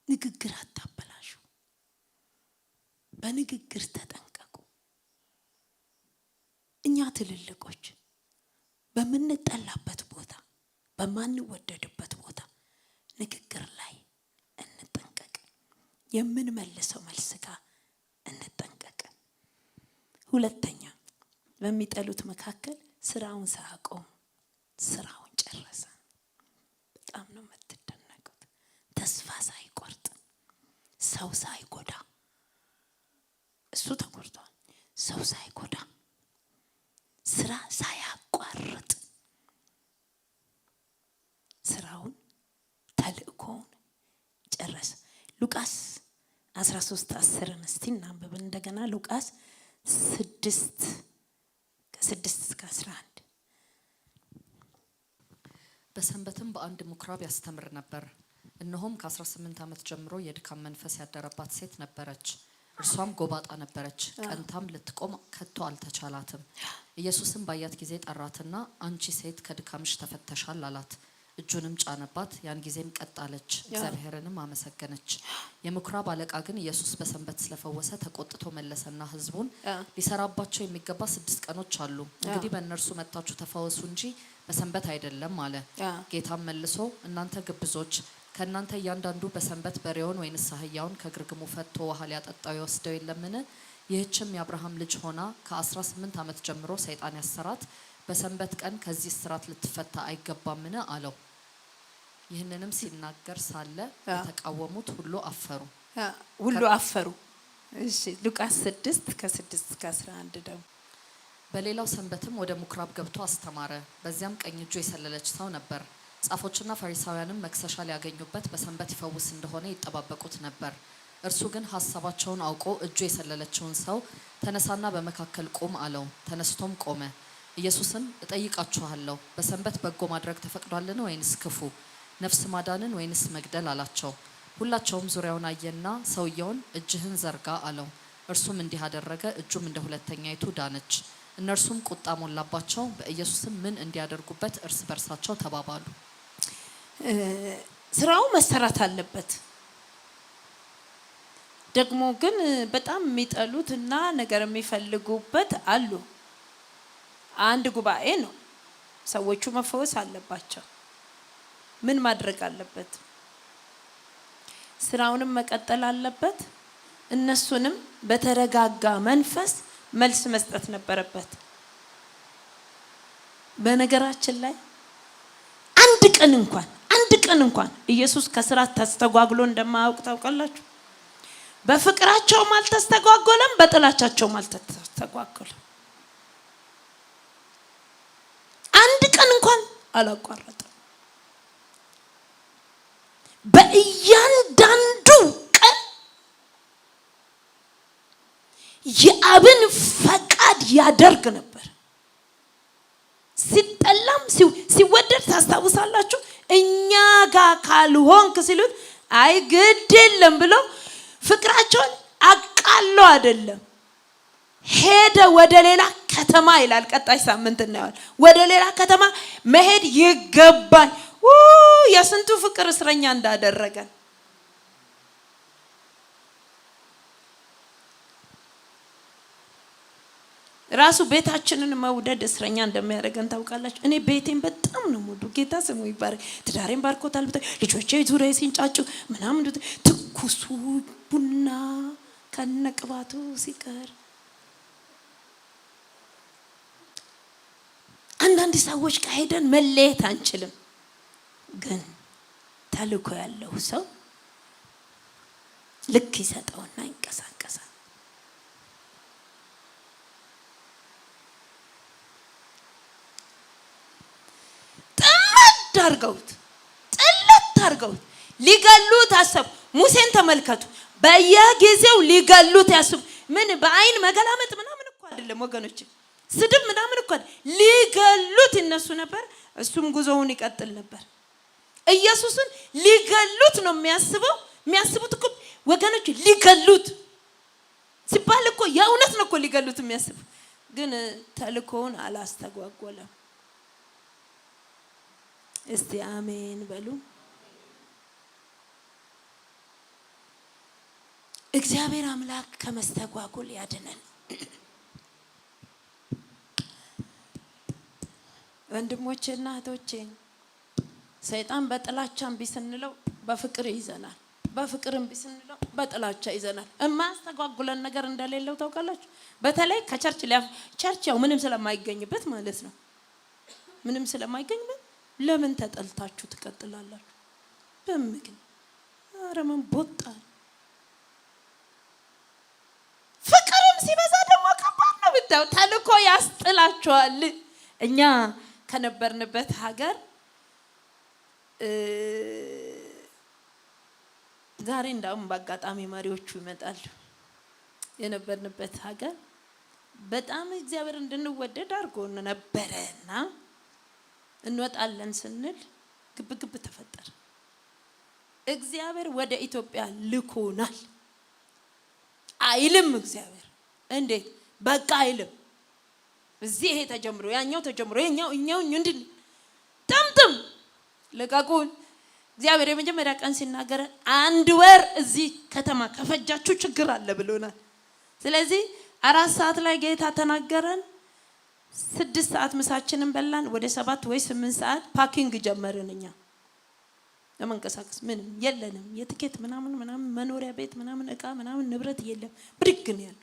ንግግር አታበላሹ፣ በንግግር ተጠንቀቁ። እኛ ትልልቆች በምንጠላበት ቦታ በማንወደድበት ቦታ ንግግር ላይ እንጠንቀቅ። የምንመልሰው መልስ ጋር እንጠንቀቅ። ሁለተኛ በሚጠሉት መካከል ስራውን ሳያቆም ስራውን ጨረሰ። በጣም ነው የምትደነቁት። ተስፋ ሳይቆርጥ ሰው ሳይጎዳ እሱ ተጎድቷል። ሰው ሳይጎዳ ስራ ሳያቋርጥ ስራውን ተልእኮውን ጨረሰ። ሉቃስ 13:10 እስቲ እናንብብ እንደገና። ሉቃስ 6:6-11 በሰንበትም በአንድ ምኩራብ ያስተምር ነበር። እነሆም ከ18 ዓመት ጀምሮ የድካም መንፈስ ያደረባት ሴት ነበረች። እርሷም ጎባጣ ነበረች፣ ቀንታም ልትቆም ከቶ አልተቻላትም። ኢየሱስም ባያት ጊዜ ጠራትና አንቺ ሴት ከድካምሽ ተፈተሻል አላት። እጁንም ጫነባት። ያን ጊዜም ቀጥ አለች፣ እግዚአብሔርንም አመሰገነች። የምኩራብ አለቃ ግን ኢየሱስ በሰንበት ስለፈወሰ ተቆጥቶ መለሰና ሕዝቡን ሊሰራባቸው የሚገባ 6 ቀኖች አሉ፣ እንግዲህ በእነርሱ መጥታችሁ ተፈወሱ እንጂ በሰንበት አይደለም አለ። ጌታም መልሶ እናንተ ግብዞች፣ ከእናንተ እያንዳንዱ በሰንበት በሬውን ወይንስ አህያውን ከግርግሙ ፈትቶ ውሃ ሊያጠጣው ይወስደው የለምን? ይህችም የአብርሃም ልጅ ሆና ከ18 ዓመት ጀምሮ ሰይጣን ያሰራት በሰንበት ቀን ከዚህ እስራት ልትፈታ አይገባምን አለው። ይህንንም ሲናገር ሳለ የተቃወሙት ሁሉ አፈሩ። እሺ ሉቃስ 6:6-11 ደግሞ በሌላው ሰንበትም ወደ ምኩራብ ገብቶ አስተማረ። በዚያም ቀኝ እጁ የሰለለች ሰው ነበር። ጻፎችና ፈሪሳውያንም መክሰሻ ሊያገኙበት በሰንበት ይፈውስ እንደሆነ ይጠባበቁት ነበር። እርሱ ግን ሐሳባቸውን አውቆ እጁ የሰለለችውን ሰው ተነሳና በመካከል ቁም አለው። ተነስቶም ቆመ። ኢየሱስም እጠይቃችኋለሁ በሰንበት በጎ ማድረግ ተፈቅዷልን ወይንስ ክፉ፣ ነፍስ ማዳንን ወይንስ መግደል አላቸው። ሁላቸውም ዙሪያውን አየና ሰውየውን እጅህን ዘርጋ አለው። እርሱም እንዲህ አደረገ፣ እጁም እንደ ሁለተኛይቱ ዳነች። እነርሱም ቁጣ ሞላባቸው። በኢየሱስም ምን እንዲያደርጉበት እርስ በርሳቸው ተባባሉ። ስራው መሰራት አለበት። ደግሞ ግን በጣም የሚጠሉት እና ነገር የሚፈልጉበት አሉ። አንድ ጉባኤ ነው። ሰዎቹ መፈወስ አለባቸው። ምን ማድረግ አለበት? ስራውንም መቀጠል አለበት። እነሱንም በተረጋጋ መንፈስ መልስ መስጠት ነበረበት። በነገራችን ላይ አንድ ቀን እንኳን ኢየሱስ ከስራ ተስተጓጉሎ እንደማያውቅ ታውቃላችሁ። በፍቅራቸውም አልተስተጓጎለም፣ በጥላቻቸውም አልተስተጓጎለም። አንድ ቀን እንኳን አላቋረጠም። በእያንዳንዱ ቀን የአብን ፈቃድ ያደርግ ነበር። ታስታውሳላችሁ? እኛ ጋር ካልሆንክ ሲሉት አይ ግድ የለም ብሎ ፍቅራቸውን አቃሎ አይደለም ሄደ ወደ ሌላ ከተማ ይላል። ቀጣይ ሳምንት እናየዋለን። ወደ ሌላ ከተማ መሄድ ይገባል። የስንቱ ፍቅር እስረኛ እንዳደረገን ራሱ ቤታችንን መውደድ እስረኛ እንደሚያደርገን ታውቃላችሁ። እኔ ቤቴን በጣም ነው የምወደው። ጌታ ስሙ ይባረክ። ትዳሬን ባርኮታል። ልጆቼ ዙሪያ ሲንጫጩ ምናምን ትኩሱ ቡና ከነቅባቱ ሲቀር አንዳንድ ሰዎች ጋር ሄደን መለየት አንችልም። ግን ተልእኮ ያለው ሰው ልክ ይሰጠውና ይንቀሳቀሳል። ጥለት አድርገውት ሊገሉት አሰቡ። ሙሴን ተመልከቱ። በየጊዜው ሊገሉት ያስቡ። ምን በአይን መገላመጥ ምናምን እኮ አይደለም ወገኖች፣ ስድብ ምናምን እኮ ሊገሉት ይነሱ ነበር። እሱም ጉዞውን ይቀጥል ነበር። ኢየሱስን ሊገሉት ነው የሚያስቡት እኮ ወገኖች። ሊገሉት ሲባል እኮ የእውነት ነው እኮ ሊገሉት የሚያስቡ። ግን ተልእኮውን አላስተጓጎለም። እስቲ አሜን በሉ። እግዚአብሔር አምላክ ከመስተጓጎል ያድነን። ወንድሞቼና እህቶቼ ሰይጣን በጥላቻ እምቢ ስንለው በፍቅር ይዘናል። በፍቅር እምቢ ስንለው በጥላቻ ይዘናል። የማያስተጓጉለን ነገር እንደሌለው ታውቃላችሁ። በተለይ ቸርች ያው ምንም ስለማይገኝበት ማለት ነው። ምንም ስለማይገኝበት ለምን ተጠልታችሁ ትቀጥላላችሁ? በምግን አረመን ቦጣ ፍቅርም ሲበዛ ደግሞ ከባድ ነው። ብታው ተልእኮ ያስጥላችኋል። እኛ ከነበርንበት ሀገር ዛሬ እንዳውም በአጋጣሚ መሪዎቹ ይመጣሉ። የነበርንበት ሀገር በጣም እግዚአብሔር እንድንወደድ አድርጎን ነበረና እንወጣለን ስንል ግብግብ ተፈጠረ። እግዚአብሔር ወደ ኢትዮጵያ ልኮናል አይልም። እግዚአብሔር እንዴት በቃ አይልም። እዚህ ይሄ ተጀምሮ ያኛው ተጀምሮ እኛው እንድን ተምተም ለቃቁን። እግዚአብሔር የመጀመሪያ ቀን ሲናገር 1 ወር እዚህ ከተማ ከፈጃችሁ ችግር አለ ብሎናል። ስለዚህ 4 ሰዓት ላይ ጌታ ተናገረን። 6 ሰዓት ምሳችንን በላን። ወደ 7 ወይ 8 ሰዓት ፓኪንግ ጀመርን። እኛ ለመንቀሳቀስ ምንም የለንም። የትኬት ምናምን መኖሪያ ቤት ምናምን እቃ ምናምን ንብረት የለም። ብድግ ነው ያለው።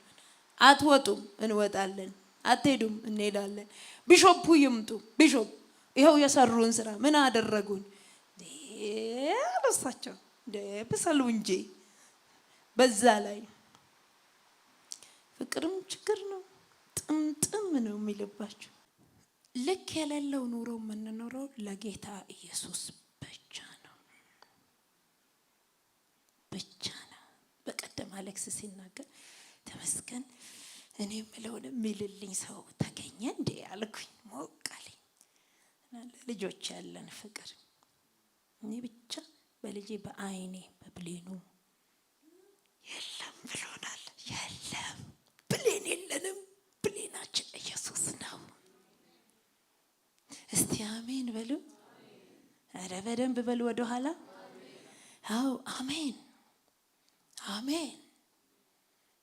አትወጡም፣ እንወጣለን። አትሄዱም፣ እንሄዳለን። ቢሾፑ ይምጡ። ቢሾፕ ይኸው የሰሩን ስራ ምን አደረጉን? አለሳቸው በሰሉ እንጂ በዛ ላይ ፍቅርም ችግር ነው። ጥምጥም ነው የሚልባችሁ። ልክ የሌለው ኑሮ የምንኖረው ለጌታ ኢየሱስ ብቻ ነው። በቀደም አሌክስ ሲናገር ተመስገን እኔ የምለውን የሚልልኝ ሰው ተገኘ እንዴ አልኩኝ። ሞቃልኝ እና ለልጆች ያለን ፍቅር እኔ ብቻ በልጄ በአይኔ በብሌኑ የለም ብሎናል። የለም ብሌን የለንም። ብሌናችን ኢየሱስ ነው። እስቲ አሜን በሉ። አረ በደንብ በሉ። ወደ ኋላ አው አሜን አሜን።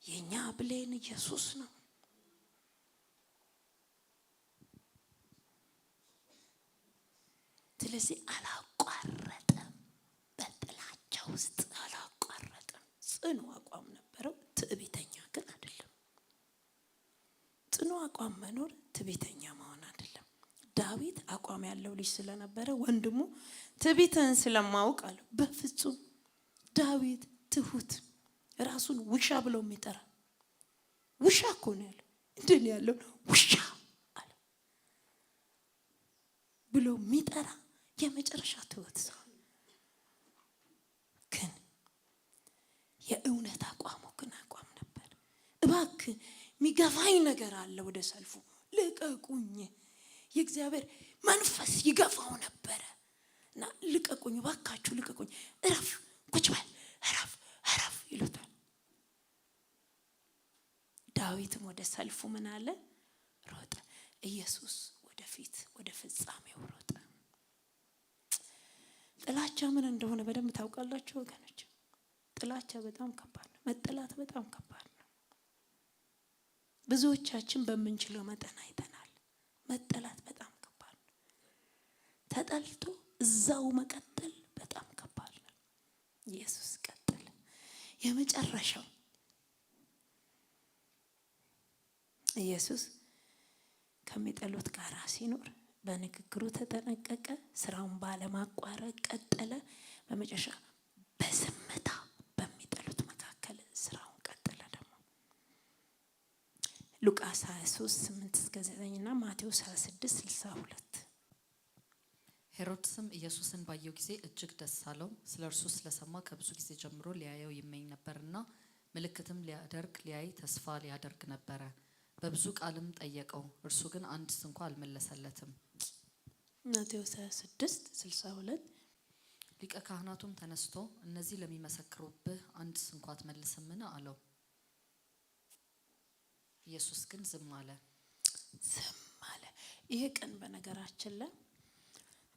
የኛ ብሌን ኢየሱስ ነው። ስለዚህ አላቋረጠም። በጥላቻ ውስጥ አላቋረጠም። ጽኑ አቋም ነበረው። ትዕቢተኛ ግን አይደለም። ጽኑ አቋም መኖር ትዕቢተኛ መሆን አይደለም። ዳዊት አቋም ያለው ልጅ ስለነበረ ወንድሙ ትዕቢትን ስለማውቅ አለ በፍጹም ዳዊት ትሁት ራሱን ውሻ ብሎ የሚጠራ ውሻ እኮ ነው ያለው። እንደኔ ያለው ውሻ አለ ብሎ የሚጠራ የመጨረሻ ትሁት ሰው ግን የእውነት አቋሙ ግን አቋም ነበር። እባክህ የሚገፋኝ ነገር አለ፣ ወደ ሰልፉ ልቀቁኝ። የእግዚአብሔር መንፈስ ይገፋው ነበረ። እና ልቀቁኝ ባካችሁ ልቀቁኝ፣ እረፍ፣ ቁጭ በል፣ እረፍ ይሉታል። ዳዊትም ወደ ሰልፉ ምን አለ? ሮጠ። ኢየሱስ ወደፊት ወደ ፍጻሜው ሮጠ። ጥላቻ ምን እንደሆነ በደንብ ታውቃላችሁ ወገኖች። ጥላቻ በጣም ከባድ ነው። መጠላት በጣም ከባድ ነው። ብዙዎቻችን በምንችለው መጠን አይተናል። መጠላት በጣም ከባድ ነው። ተጠልቶ እዛው መቀጠል በጣም ከባድ ነው። ኢየሱስ ቀጠለ። የመጨረሻው ኢየሱስ ከሚጠሉት ጋር ሲኖር በንግግሩ ተጠነቀቀ፣ ስራውን ባለማቋረጥ ቀጠለ። በመጨረሻ በዝምታ በሚጠሉት መካከል ስራውን ቀጠለ። ደግሞ ሉቃስ 23:8-9 እና ማቴዎስ 26:62። ሄሮድስም ኢየሱስን ባየው ጊዜ እጅግ ደስ አለው። ስለ እርሱ ስለሰማ ከብዙ ጊዜ ጀምሮ ሊያየው ይመኝ ነበርና ምልክትም ሊያይ ተስፋ ሊያደርግ ነበረ። በብዙ ቃልም ጠየቀው፣ እርሱ ግን አንድስ እንኳ አልመለሰለትም። ማቴዎስ 26:62። ሊቀ ካህናቱም ተነስቶ እነዚህ ለሚመሰክሩብህ አንድስ እንኳ አትመልስምን አለው። ኢየሱስ ግን ዝም አለ። ይሄ ቀን በነገራችን ላይ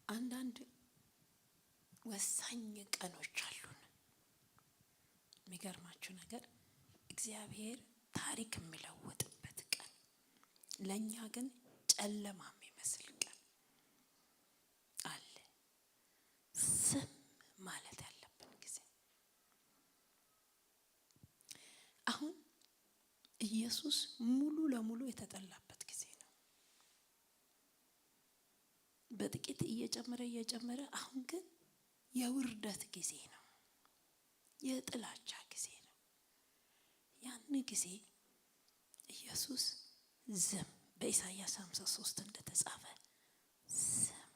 አንዳንድ ወሳኝ ቀኖች አሉን። የሚገርማችሁ ነገር እግዚአብሔር ታሪክ የሚለውጥበት ቀን፣ ለእኛ ግን ጨለማ የሚመስል ቀን አለ። ዝም ማለት ያለብን ጊዜ። አሁን ኢየሱስ ሙሉ ለሙሉ የተጠላበት ጊዜ ነው። በጥቂት እየጨመረ አሁን ግን የውርደት ጊዜ ነው። የጥላቻ ጊዜ ነው። ያን ጊዜ ኢየሱስ ዝም፣ በኢሳይያስ 53 እንደተጻፈ ዝም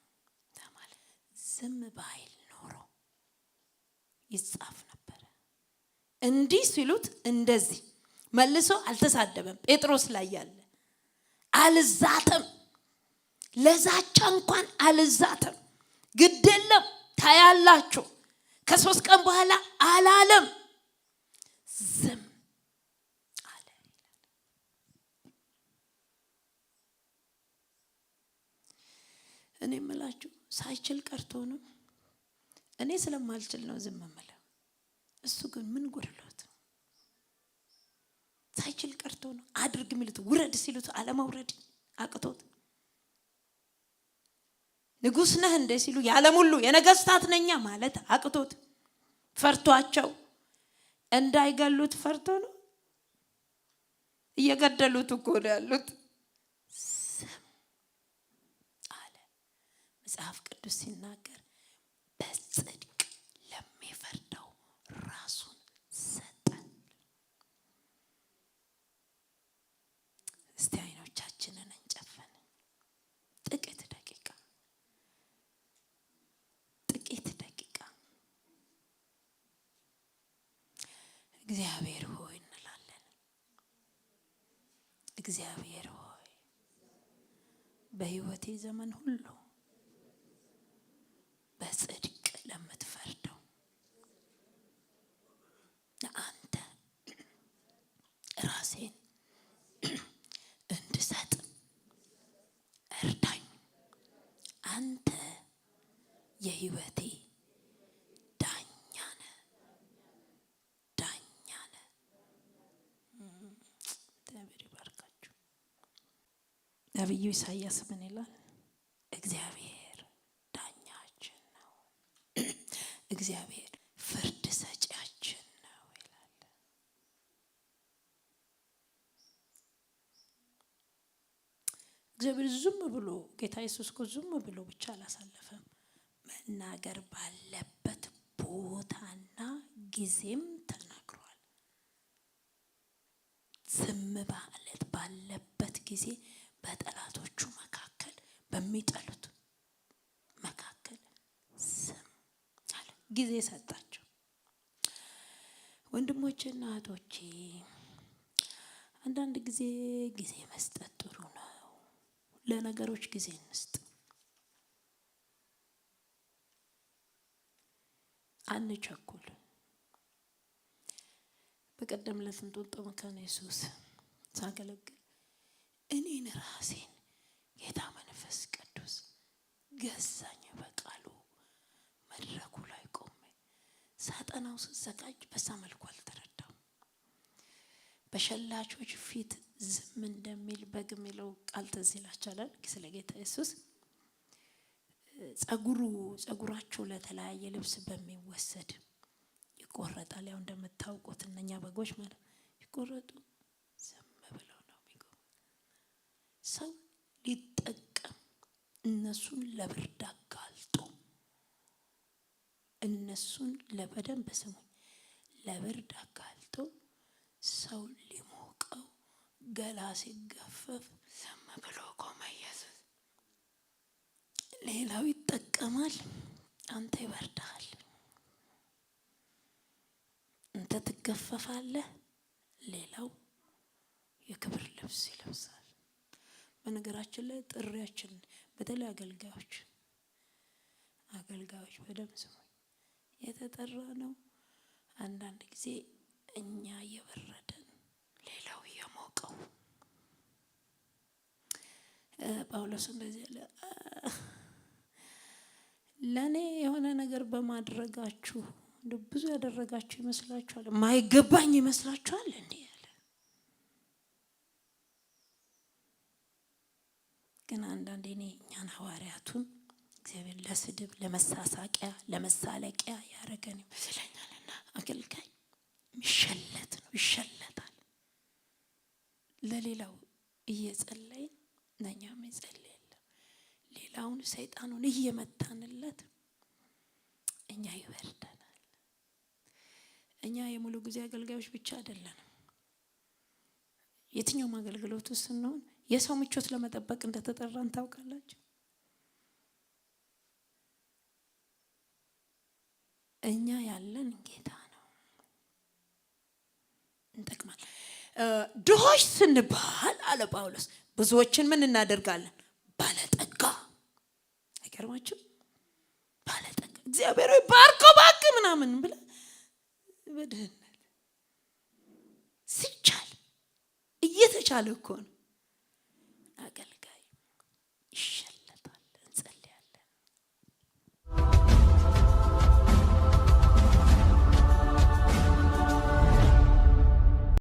ተባለ። ዝም ባይል ኖሮ ይጻፍ ነበር። እንዲህ ሲሉት እንደዚህ መልሶ አልተሳደበም። ጴጥሮስ ላይ ያለ አልዛተም፣ ለዛቻ እንኳን አልዛተም። ግድ የለም ታያላችሁ ከ3 ቀን በኋላ አላለም። ዝም አለ። እኔ የምላችሁ ሳይችል ቀርቶ ነው። እኔ ስለማልችል ነው ዝም የምለው። እሱ ግን ምን ጎድሎት? ሳይችል ቀርቶ ነው። አድርግ የሚሉት ውረድ ሲሉት አለመውረድ አቅቶት፣ ንጉስ ነህ እንደ ሲሉ የዓለም ሁሉ የነገስታት ነኛ ማለት አቅቶት፣ ፈርቷቸው እንዳይገሉት ፈርቶ ነው። እየገደሉት እኮ ነው ያሉት። ዝም አለ። መጽሐፍ ቅዱስ ሲናገር በጽድቅ ለሚፈርደው ራሱን ሰጠ። እስቲ አይኖቻችንን እንጨፈን ጥቂት ደቂቃ። እግዚአብሔር ሆይ እንላለን። እግዚአብሔር ሆይ በሕይወቴ ዘመን ሁሉ በጽድቅ ለምትፈርደው ለአንተ ራሴን እንድሰጥ እርዳኝ። አንተ የሕይወቴ ነቢዩ ኢሳይያስ ምን ይላል? እግዚአብሔር ዳኛችን ነው፣ እግዚአብሔር ፍርድ ሰጪያችን ነው ይላል። እግዚአብሔር ዝም ብሎ ጌታ ኢየሱስ እኮ ዝም ብሎ ብቻ አላሳለፈም። መናገር ባለበት ቦታና ጊዜም ተናግሯል። ዝም ማለት ባለበት ጊዜ በጠላቶቹ መካከል በሚጠሉት መካከል ዝም አለ። ጊዜ ሰጣቸው። ወንድሞቼና እህቶቼ አንዳንድ ጊዜ መስጠት ጥሩ ነው። ለነገሮች ጊዜ እንስጥ። አንቸኩል። በቀደም ለእንጦጦ መካነ ኢየሱስ ሳገለግል እኔን ራሴን ጌታ መንፈስ ቅዱስ ገዛኝ። በቃሉ መድረኩ ላይ ቆሜ ሳጠናው ስዘጋጅ በዛ መልኩ አልተረዳም። በሸላቾች ፊት ዝም እንደሚል በግ የሚለው ቃል ትዝ ይላችኋል ስለ ጌታ ኢየሱስ። ጸጉራቸው ለተለያየ ልብስ በሚወሰድ ይቆረጣል። ያው እንደምታውቁት እነኛ በጎች ማለት ይቆረጡ ዝም ብለው ነው የሚቆሙ። ሰው ሊጠቀም እነሱን ለብርድ አጋልጦ እነሱን ለበደንብ ስሙ ለብርድ አጋልጦ ሰው ሊሞቀው ገላ ሲገፈፍ ዝም ብሎ ቆመ ኢየሱስ። ሌላው ይጠቀማል፣ አንተ ይበርዳል። አንተ ትገፈፋለህ፣ ሌላው የክብር ልብስ ይለብሳል። በነገራችን ላይ ጥሪያችን በተለይ አገልጋዮች በደም ስሙ የተጠራ ነው። አንዳንድ ጊዜ እኛ እየበረደን ሌላው እየሞቀው። ጳውሎስ እንደዚህ ያለ ለኔ የሆነ ነገር በማድረጋችሁ ብዙ ያደረጋችሁ ይመስላችኋል? ማይገባኝ ይመስላችኋል እንዴ ያለ። ግን አንዳንዴ እኛን ሐዋርያቱን እግዚአብሔር ለስድብ፣ ለመሳሳቂያ፣ ለመሳለቂያ ያረገን ይመስለኛልና አገልጋይ ይሸለት ነው ይሸለታል። ለሌላው እየጸለይ ለኛም ይጸልይ። ሌላውን ሰይጣኑን እየመታንለት እኛ ይበርደናል። እኛ የሙሉ ጊዜ አገልጋዮች ብቻ አይደለንም። የትኛውም አገልግሎት ውስጥ ስንሆን የሰው ምቾት ለመጠበቅ እንደተጠራን ታውቃላችሁ። እኛ ያለን ጌታ ነው፣ እንጠቅማል። ድሆች ስንባል አለ ጳውሎስ ብዙዎችን ምን እናደርጋለን? ባለጠጋ። አይገርማችሁ? ባለጠጋ እግዚአብሔር ሆይ ባርከው ባክ ምናምን ብለ በድህነት ሲቻል እየተቻለ እኮ ነው አገልጋይ